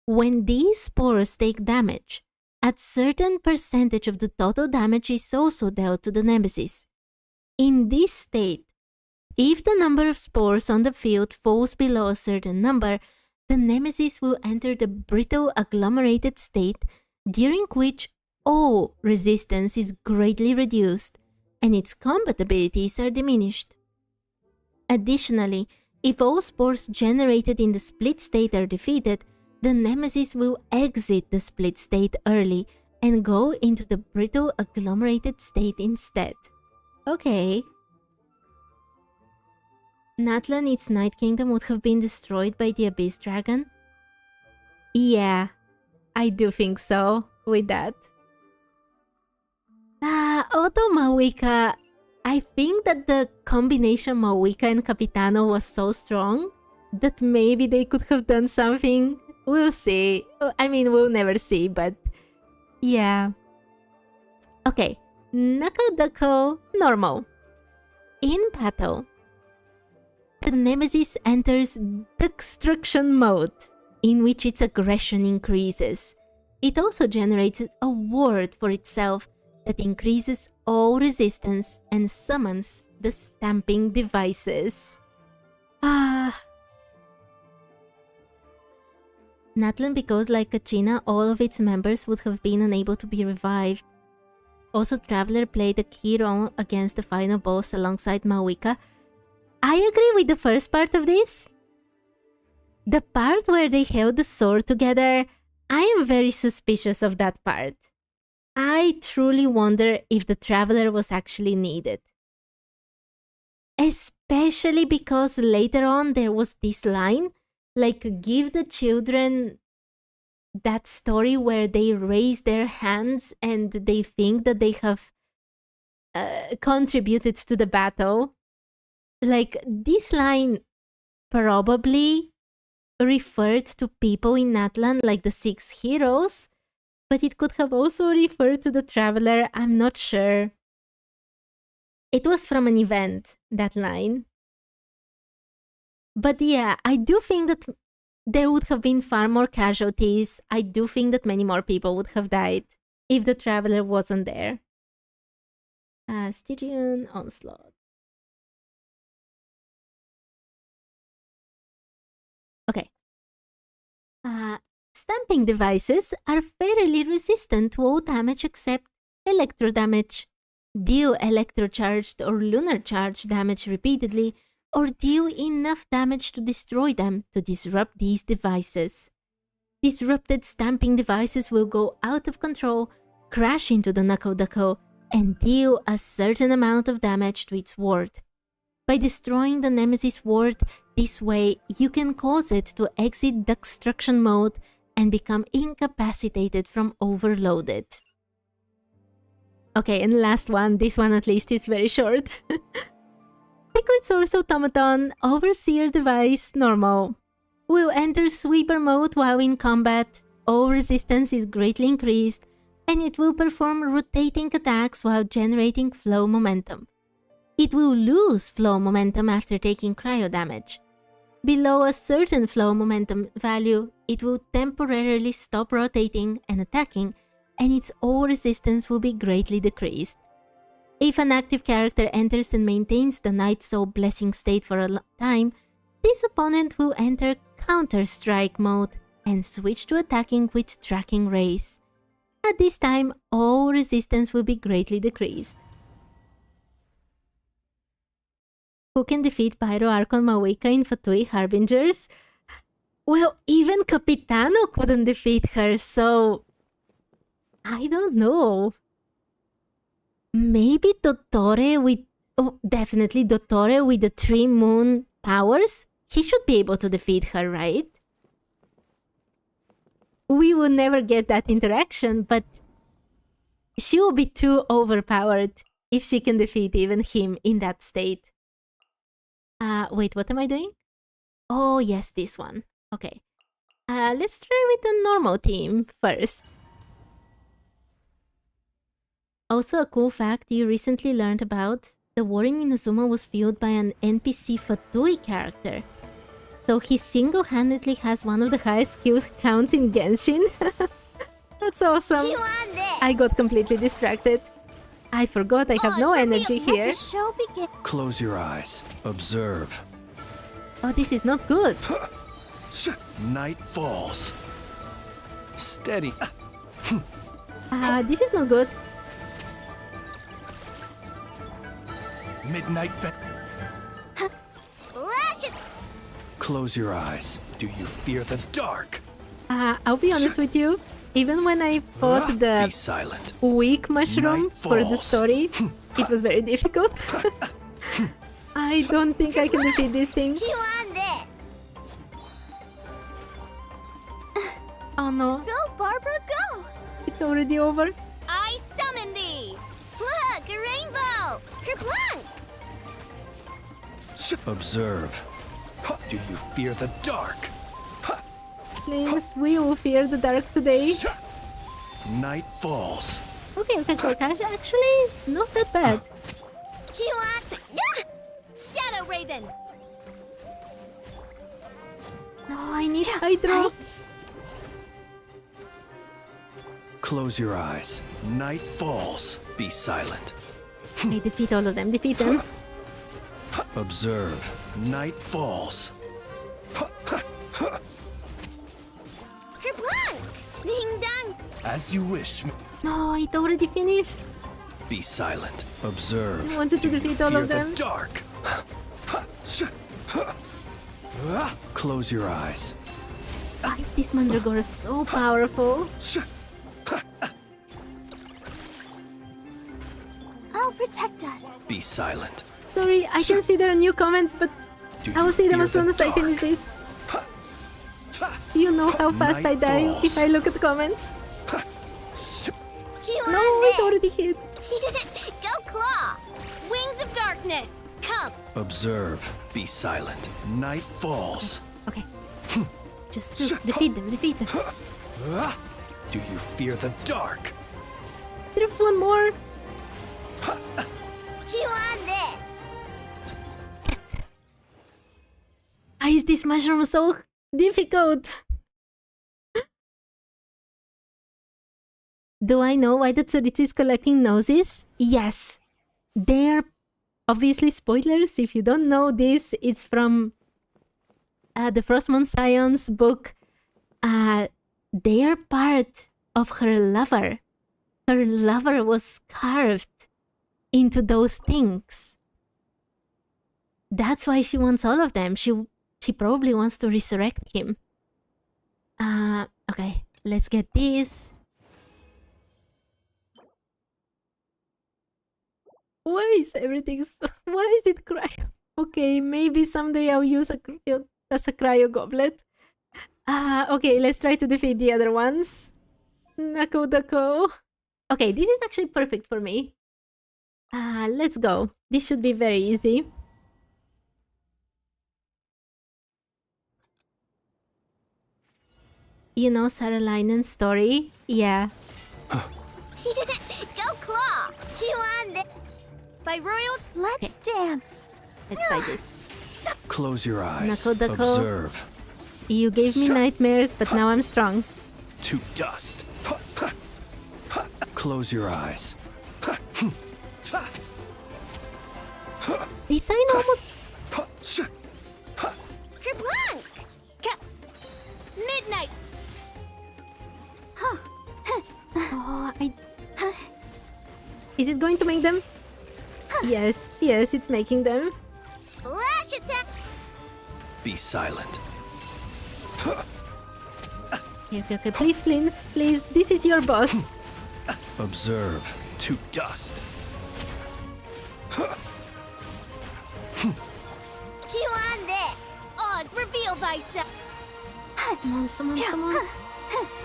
When these spores take damage, a certain percentage of the total damage is also dealt to the nemesis. In this state, if the number of spores on the field falls below a certain number, the nemesis will enter the brittle agglomerated state, during which all resistance is greatly reduced and its combat abilities are diminished. Additionally, if all spores generated in the split state are defeated, the nemesis will exit the split state early and go into the brittle agglomerated state instead. Okay. Natlan, its Night Kingdom, would have been destroyed by the Abyss Dragon? Yeah, I do think so, with that. Although Mawika, I think that the combination Mawika and Capitano was so strong that maybe they could have done something We'll see. I mean, we'll never see, but yeah. Okay, Nakadako normal. In battle, the Nemesis enters destruction mode, in which its aggression increases. It also generates a ward for itself that increases all resistance and summons the stamping devices. Natlan, because like Kachina, all of its members would have been unable to be revived. Also, Traveler played a key role against the final boss alongside Mawika. I agree with the first part of this. The part where they held the sword together, I am very suspicious of that part. I truly wonder if the Traveler was actually needed. Especially because later on there was this line, like, give the children that story where they raise their hands and they think that they have contributed to the battle. Like, this line probably referred to people in Natlan, like the 6 heroes, but it could have also referred to the Traveler, I'm not sure. It was from an event, that line. But yeah, I do think that there would have been far more casualties. I do think that many more people would have died if the Traveler wasn't there. Stygian Onslaught. Okay. Stamping devices are fairly resistant to all damage except electro damage. Deal electrocharged or lunar charge damage repeatedly, or deal enough damage to destroy them to disrupt these devices. Disrupted stamping devices will go out of control, crash into the Nakodako, and deal a certain amount of damage to its ward. By destroying the Nemesis ward, this way you can cause it to exit destruction mode and become incapacitated from overloaded. Okay, and last one, this one at least is very short. Sacred Source Automaton, Overseer Device, normal. Will enter sweeper mode while in combat, all resistance is greatly increased, and it will perform rotating attacks while generating flow momentum. It will lose flow momentum after taking cryo damage. Below a certain flow momentum value, it will temporarily stop rotating and attacking, and its all resistance will be greatly decreased. If an active character enters and maintains the Night Soul Blessing state for a time, this opponent will enter Counter-Strike mode and switch to attacking with Tracking Rays. At this time, all resistance will be greatly decreased. Who can defeat Pyro, Archon, Mawika in Fatui Harbingers? Well, even Capitano couldn't defeat her, so I don't know. Maybe Dottore with... Oh, definitely Dottore with the 3 moon powers? He should be able to defeat her, right? We will never get that interaction, but she will be too overpowered if she can defeat even him in that state. Wait, what am I doing? Oh, yes, this one. Okay. Let's try with the normal team first. Also, a cool fact you recently learned about, the war in Inazuma was fueled by an NPC Fatui character. So he single-handedly has one of the highest skill counts in Genshin. That's awesome. I got completely distracted. I forgot I have no energy here. Close your eyes. Observe. Oh, this is not good. Night falls. Steady. This is not good. Midnight Flash it! Close your eyes. Do you fear the dark? I'll be honest with you. Even when I fought Be the silent. weak mushroom Night for the falls. story, it was very difficult. I don't think I can defeat this thing. Chew on this! Oh no, Go, Barbara, go! it's already over. I summon thee! Look, a rainbow! Kerplunk! Observe. Do you fear the dark? Please, we will fear the dark today. Night falls. Okay, actually, not that bad. Shadow Raven! No, I need Hydro. Close your eyes. Night falls. Be silent. Okay, defeat all of them. Defeat them. Observe. Night falls. Kerplunk! Ding dong! As you wish. No, it already finished. Be silent. Observe. I wanted to Do you defeat all fear of them. the dark. Close your eyes. Why is this Mandragora so powerful? I'll protect us. Be silent. Sorry, I can see there are new comments, but Do I will you see them fear as soon the as I dark? finish this. You know how fast I Night die falls. if I look at comments. Chew No, on it already hit. Go claw! Wings of Darkness! Come! Observe. Be silent. Night falls. Okay. Just to defeat them, defeat them. Do you fear the dark? There's one more. Chew on this! Yes. Why is this mushroom so difficult? Do I know why the Tsuritsu is collecting noses? Yes. They're obviously spoilers. If you don't know this, it's from the Frostmourne Scion's book. They are part of her lover. Her lover was carved into those things. That's why she wants all of them. She probably wants to resurrect him. Okay, let's get this. Why is everything so... Why is it cryo? Okay, maybe someday I'll use a cryo as a cryo goblet. Okay, let's try to defeat the other ones. Nako Dako. Okay, this is actually perfect for me. Let's go. This should be very easy. You know Sarah Linen's story? Yeah. Go claw! Chew on this! By Royal... Let's dance! Let's try this. Close your eyes. Nako Dako. Observe. You gave me nightmares, but now I'm strong. To dust. Close your eyes. Resign almost... Kerplunk! Midnight! Oh, Is it going to make them? Yes, yes, it's making them. Flash attack! Be silent. Okay, please, please, this is your boss. Observe. To dust. Chew on this! Oz, reveal thyself! Come on.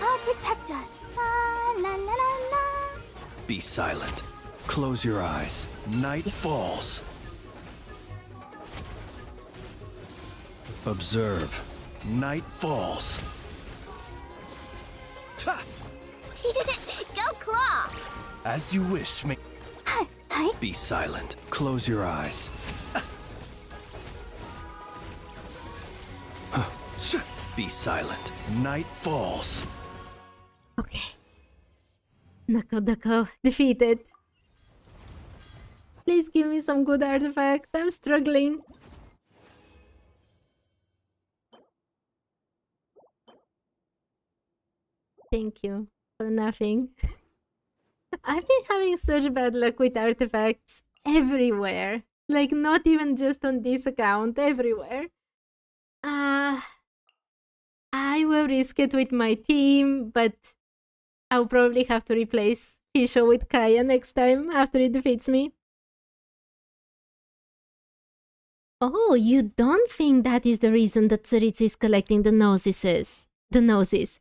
I'll protect us. La la la la la. Be silent. Close your eyes. Night Yes. falls. Observe. Night falls. Go claw! As you wish, me. Hi. Be silent. Close your eyes. Be silent. Night falls. Okay. Nako Dako, defeated. Please give me some good artifact. I'm struggling. Thank you for nothing. I've been having such bad luck with artifacts everywhere. Like, not even just on this account, everywhere. I will risk it with my team, but I'll probably have to replace Hisho with Kaya next time after it defeats me. Oh, you don't think that is the reason that Tsuritsu is collecting the noses? The noses.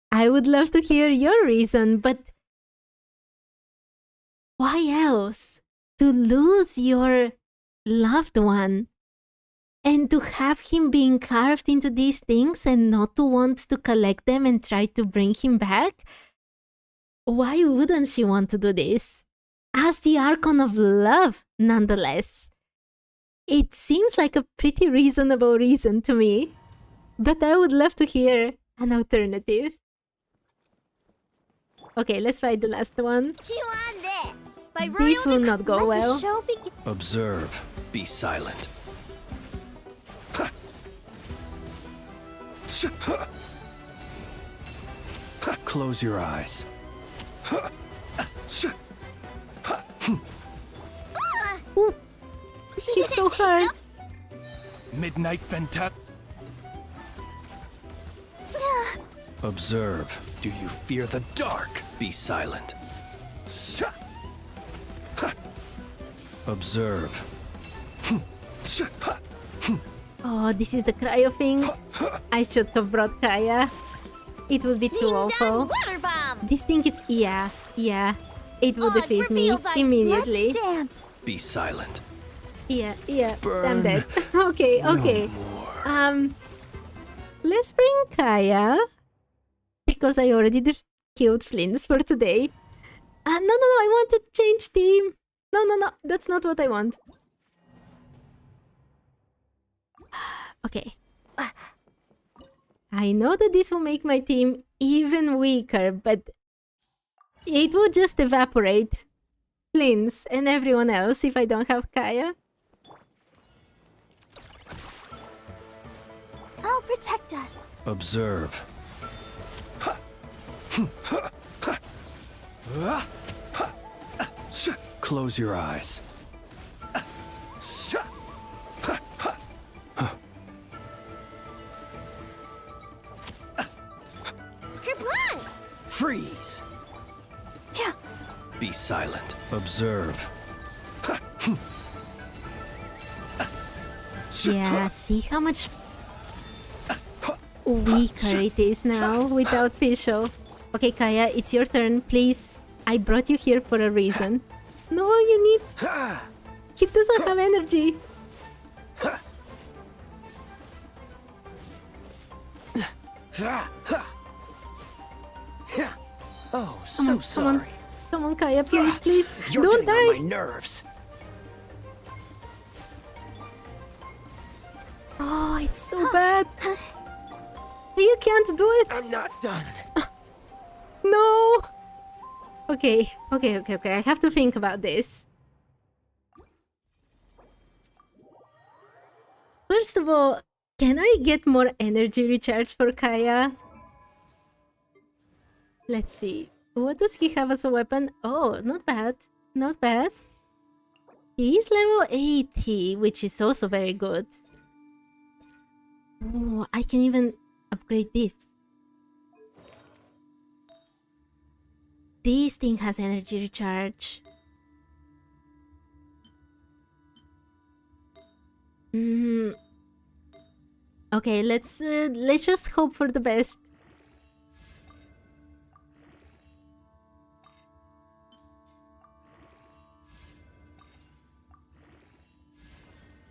I would love to hear your reason, but why else? To lose your loved one And to have him being carved into these things and not to want to collect them and try to bring him back, why wouldn't she want to do this? As the Archon of Love, nonetheless. It seems like a pretty reasonable reason to me, but I would love to hear an alternative. Okay, let's find the last one. Chew on this. By This will not go Let well. the show begin. Observe. Be silent. Close your eyes. Ooh, this hit so hard. Midnight Fenta. Observe. Do you fear the dark? Be silent. Observe. Oh, this is the cryo thing. I should have brought Kaya. It would be too awful. Water bomb. This thing is... yeah. It will Oh, it's defeat me revealed by- immediately. Let's dance. Be silent. Yeah, I'm Burn. dead. Okay. More. Let's bring Kaya. Because I already killed Flint's for today. No, I want to change team. No, that's not what I want. Okay. I know that this will make my team even weaker, but it will just evaporate Flint's and everyone else if I don't have Kaya. I'll protect us. Observe. Close your eyes. Kerplunk! Freeze. Be silent. Observe. Yeah, see how much weaker it is now without Fischl. Okay, Kaya, it's your turn, please. I brought you here for a reason. No, you need... He doesn't have energy. Oh, so Come on. sorry. Come on, Kaya, please. You're Don't getting on my die. nerves. Oh, it's so bad. You can't do it. I'm not done. No. Okay. I have to think about this. First of all, can I get more energy recharge for Kaya? Let's see. What does he have as a weapon? Oh, not bad. Not bad. He is level 80, which is also very good. Oh, I can even upgrade this. This thing has energy recharge. Okay, let's just hope for the best.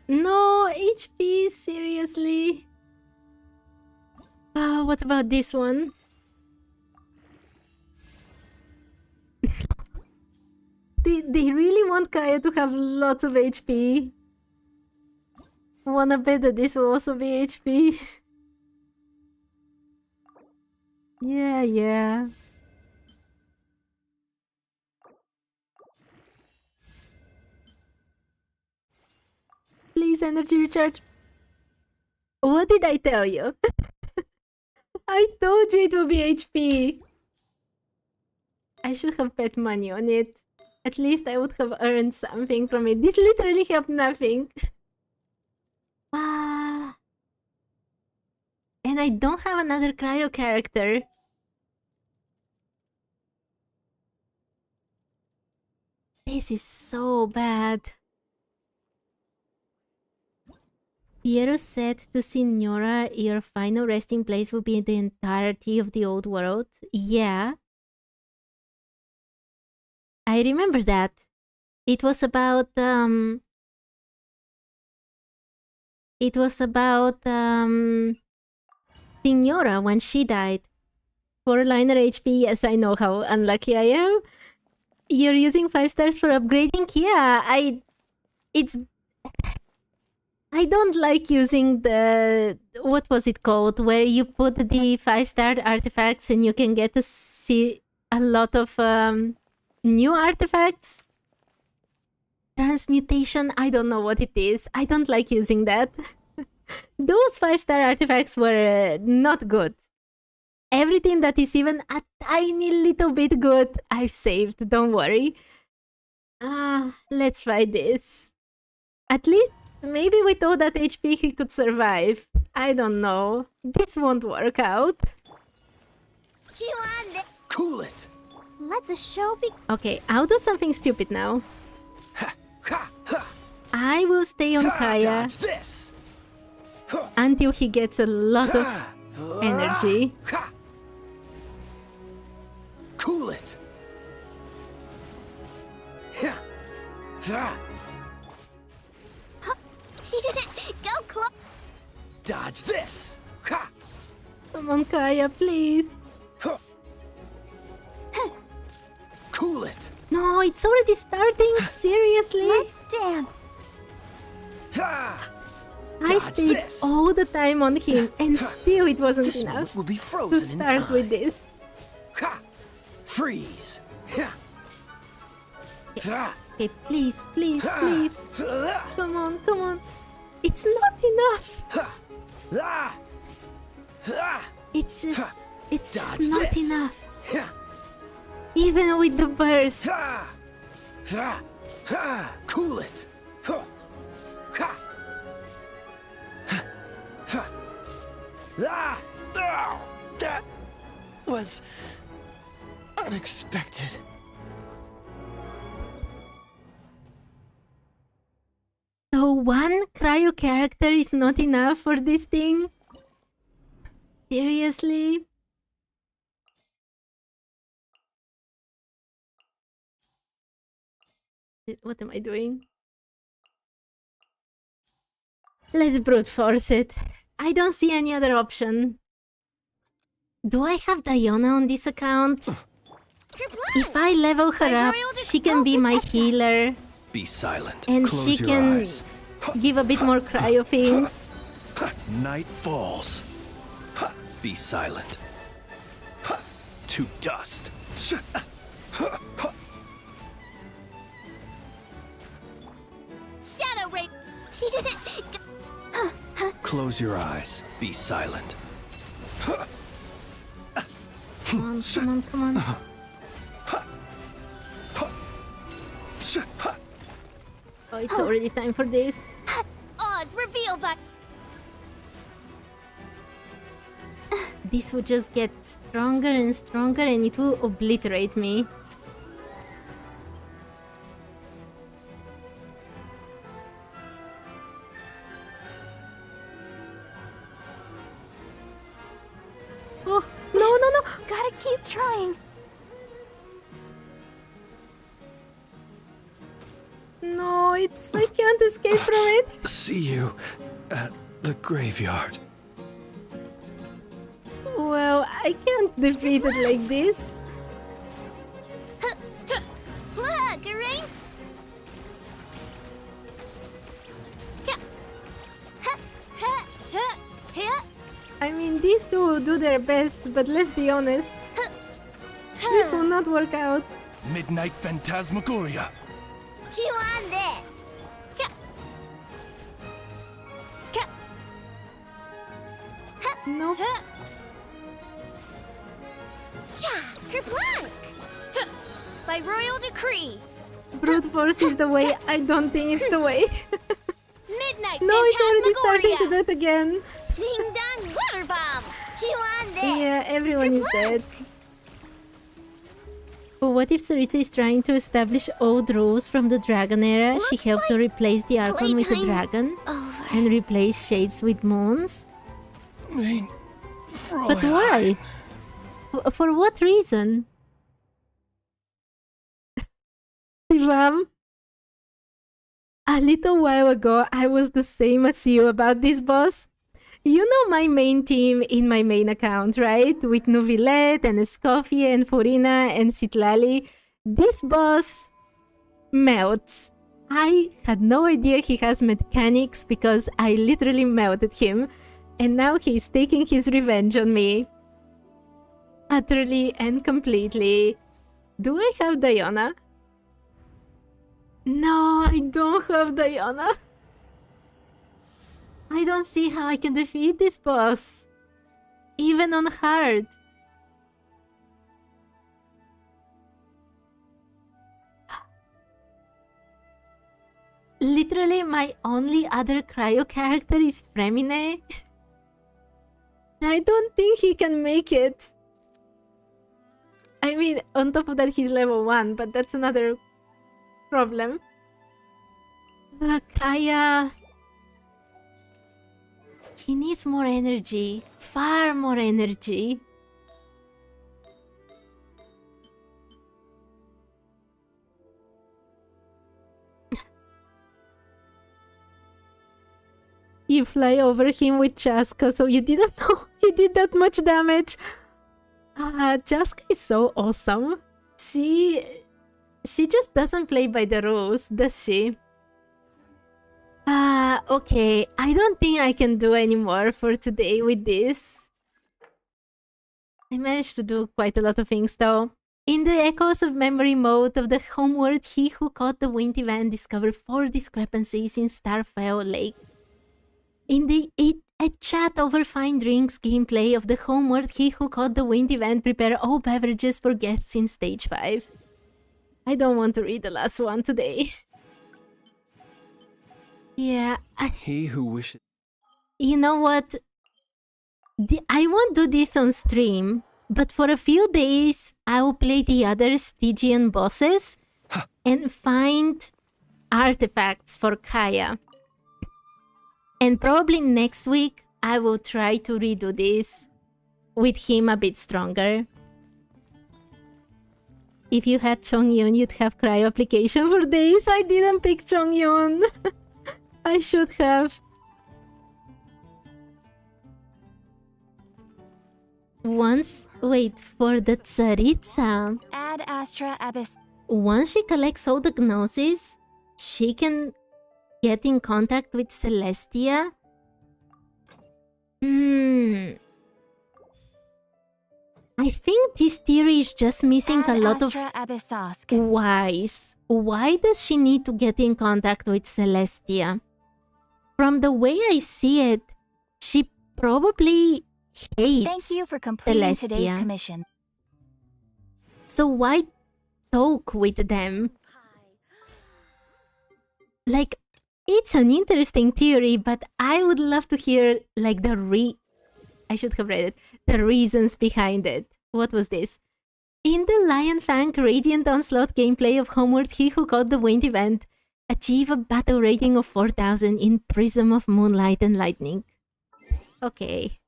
No, HP, seriously? What about this one? They really want Kaya to have lots of HP. Wanna bet that this will also be HP? Yeah. Please, energy recharge. What did I tell you? I told you it will be HP. I should have bet money on it. At least I would have earned something from it. This literally helped nothing. And I don't have another cryo character. This is so bad. Piero said to Signora, your final resting place will be the entirety of the old world. Yeah. I remember that. It was about, It was about Signora when she died. 4-liner HP. Yes, I know how unlucky I am. You're using 5 stars for upgrading? Yeah, I don't like using the... What was it called? Where you put the 5-star artifacts and you can get to see a lot of new artifacts. Transmutation, I don't know what it is. I don't like using that. Those 5-star artifacts were not good. Everything that is even a tiny little bit good, I've saved, don't worry. Let's try this. At least, maybe with all that HP he could survive. I don't know. This won't work out. Cool it! Let the show be. Okay, I'll do something stupid now. Ha! Ha! I will stay on Kaya Dodge this! until he gets a lot of energy. Ha! Cool it! Ha! Ha! Go, Clo. Dodge this! Ha! Come on, Kaya, please. Ha! Cool it! No, it's already starting. Seriously? Let's dance. Ha! I Dodge stayed this. all the time on him and still it wasn't This one enough will be to frozen in start time. with this. Ha! Freeze! Ha! Ha! Okay, please, please, Ha! please. Ha! Come on, come on. It's not enough. Ha! Ah! Ah! It's just Dodge not this. enough. Ha! Even with the burst. Ha! Ha! Ha! Cool it! Ha! Ha! Ha! Ha! Ah! Oh! That was unexpected. So one cryo character is not enough for this thing? Seriously? What am I doing? Let's brute force it. I don't see any other option. Do I have Diona on this account? If I level her up, she can be my healer Be silent. and Close she your can eyes. give a bit more cryo things. Night falls. Be silent. To dust. Shadow Ray. Close your eyes. Be silent. Come on, come on, come on. Oh, it's already time for this. Oz revealed by. This will just get stronger and stronger and it will obliterate me. Oh, no, no, no! Gotta keep trying. No, I can't escape from it. See you at the graveyard. Well, I can't defeat it like this. Look, a ring. I mean, these two will do their best, but let's be honest, this will not work out. Midnight Phantasmagoria. Chew on this. Nope. Kerplunk! By royal decree, Brute force is the way. I don't think it's the way. Midnight No, it's already starting to Phantasmagoria. do it again. Ding dong water bomb. Chew on this. Yeah, everyone is dead. But what if Sarita is trying to establish old rules from the Dragon era? She Looks helped to like replace the Archon with a playtime's dragon Over. and replace shades with moons? Mein But why? For what reason? Sivam? A little while ago, I was the same as you about this boss. You know my main team in my main account, right? With Nuvillet and Escoffier and Furina and Citlali. This boss melts. I had no idea he has mechanics because I literally melted him. And now he's taking his revenge on me. Utterly and completely. Do I have Diana? No, I don't have Diana. I don't see how I can defeat this boss. Even on hard. Literally, my only other cryo character is Fremine. I don't think he can make it. I mean, on top of that, he's level 1, but that's another problem. Kaya... He needs more energy. Far more energy. You fly over him with Chaska, so you didn't know he did that much damage. Chaska is so awesome. She just doesn't play by the rules, does she? Okay. I don't think I can do any more for today with this. I managed to do quite a lot of things though. In the Echoes of Memory mode of the Homeworld, he who caught the wind event discovered 4 discrepancies in Starfell Lake. In the a chat over fine drinks gameplay of the Homeworld, he who caught the wind event prepared all beverages for guests in stage 5. I don't want to read the last one today. Yeah, He who wishes... you know what? I won't do this on stream, but for a few days, I will play the other Stygian bosses and find artifacts for Kaya. And probably next week, I will try to redo this with him a bit stronger. If you had Chongyun, you'd have cryo application for days. I didn't pick Chongyun. I should have. Wait, for the Tsaritsa. Add Astra Abyss. Once she collects all the gnosis, she can get in contact with Celestia. I think this theory is just missing a lot of whys. Why does she need to get in contact with Celestia? From the way I see it, she probably hates Thank you for completing Celestia. today's commission. So why talk with them? Like, it's an interesting theory, but I would love to hear, like, I should have read it. The reasons behind it. What was this? In the Lion Fang Radiant Onslaught gameplay of Homeworld, he who caught the wind event achieve a battle rating of 4000 in Prism of Moonlight and Lightning. Okay.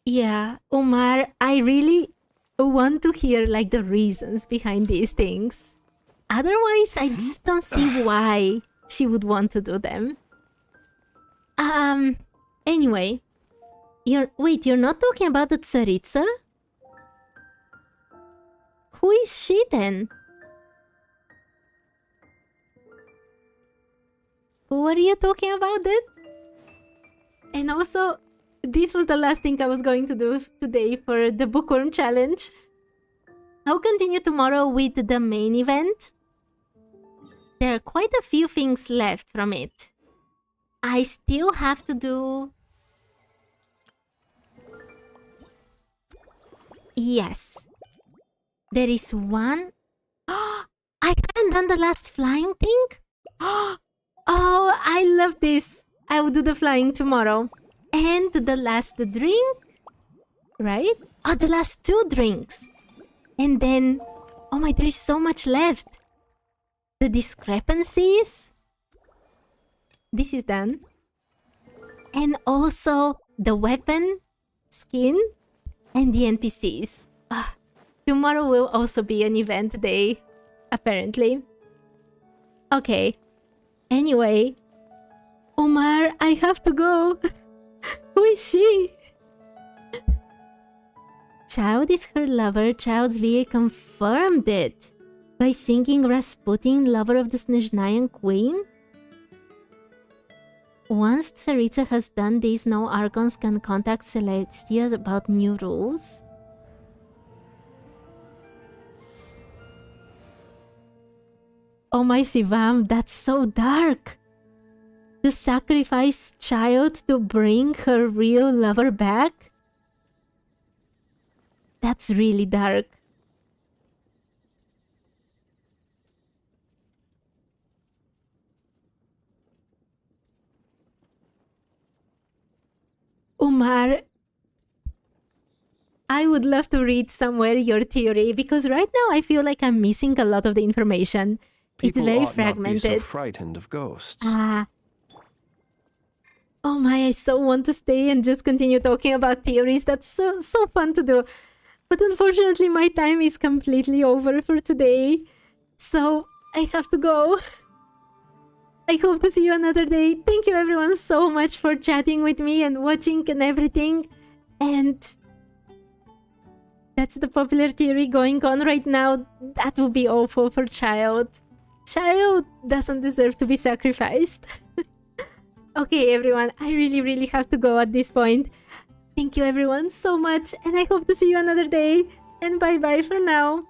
Yeah, Umar, I really want to hear, like, the reasons behind these things. Otherwise, I just don't see why she would want to do them. Anyway. You're not talking about the Tsaritsa? Who is she then? Who are you talking about then? And also, this was the last thing I was going to do today for the Bookworm challenge. I'll continue tomorrow with the main event. There are quite a few things left from it. I still have to do... Yes. There is one... I haven't done the last flying thing? Oh, I love this. I will do the flying tomorrow. And the last drink, right? Oh, the last 2 drinks. And then, oh my, there is so much left. The discrepancies. This is done. And also the weapon, skin, and the NPCs. Tomorrow will also be an event day. apparently. Okay. Anyway. Omar, I have to go. Who is she? Child is her lover. Child's VA confirmed it by singing Rasputin, lover of the Snezhnayan queen. Once Tsaritsa has done this, no Archons can contact Celestia about new rules. Oh my Sivam, that's so dark! To sacrifice child to bring her real lover back? That's really dark. Umar, I would love to read somewhere your theory because right now I feel like I'm missing a lot of the information. People it's very ought fragmented. not be so frightened of ghosts. Oh my, I so want to stay and just continue talking about theories. That's so fun to do. But unfortunately, my time is completely over for today. So I have to go. I hope to see you another day. Thank you everyone so much for chatting with me and watching and everything. And that's the popular theory going on right now. That would be awful for Child. Child doesn't deserve to be sacrificed. Okay everyone, I really have to go at this point. Thank you everyone so much and I hope to see you another day. And bye bye for now.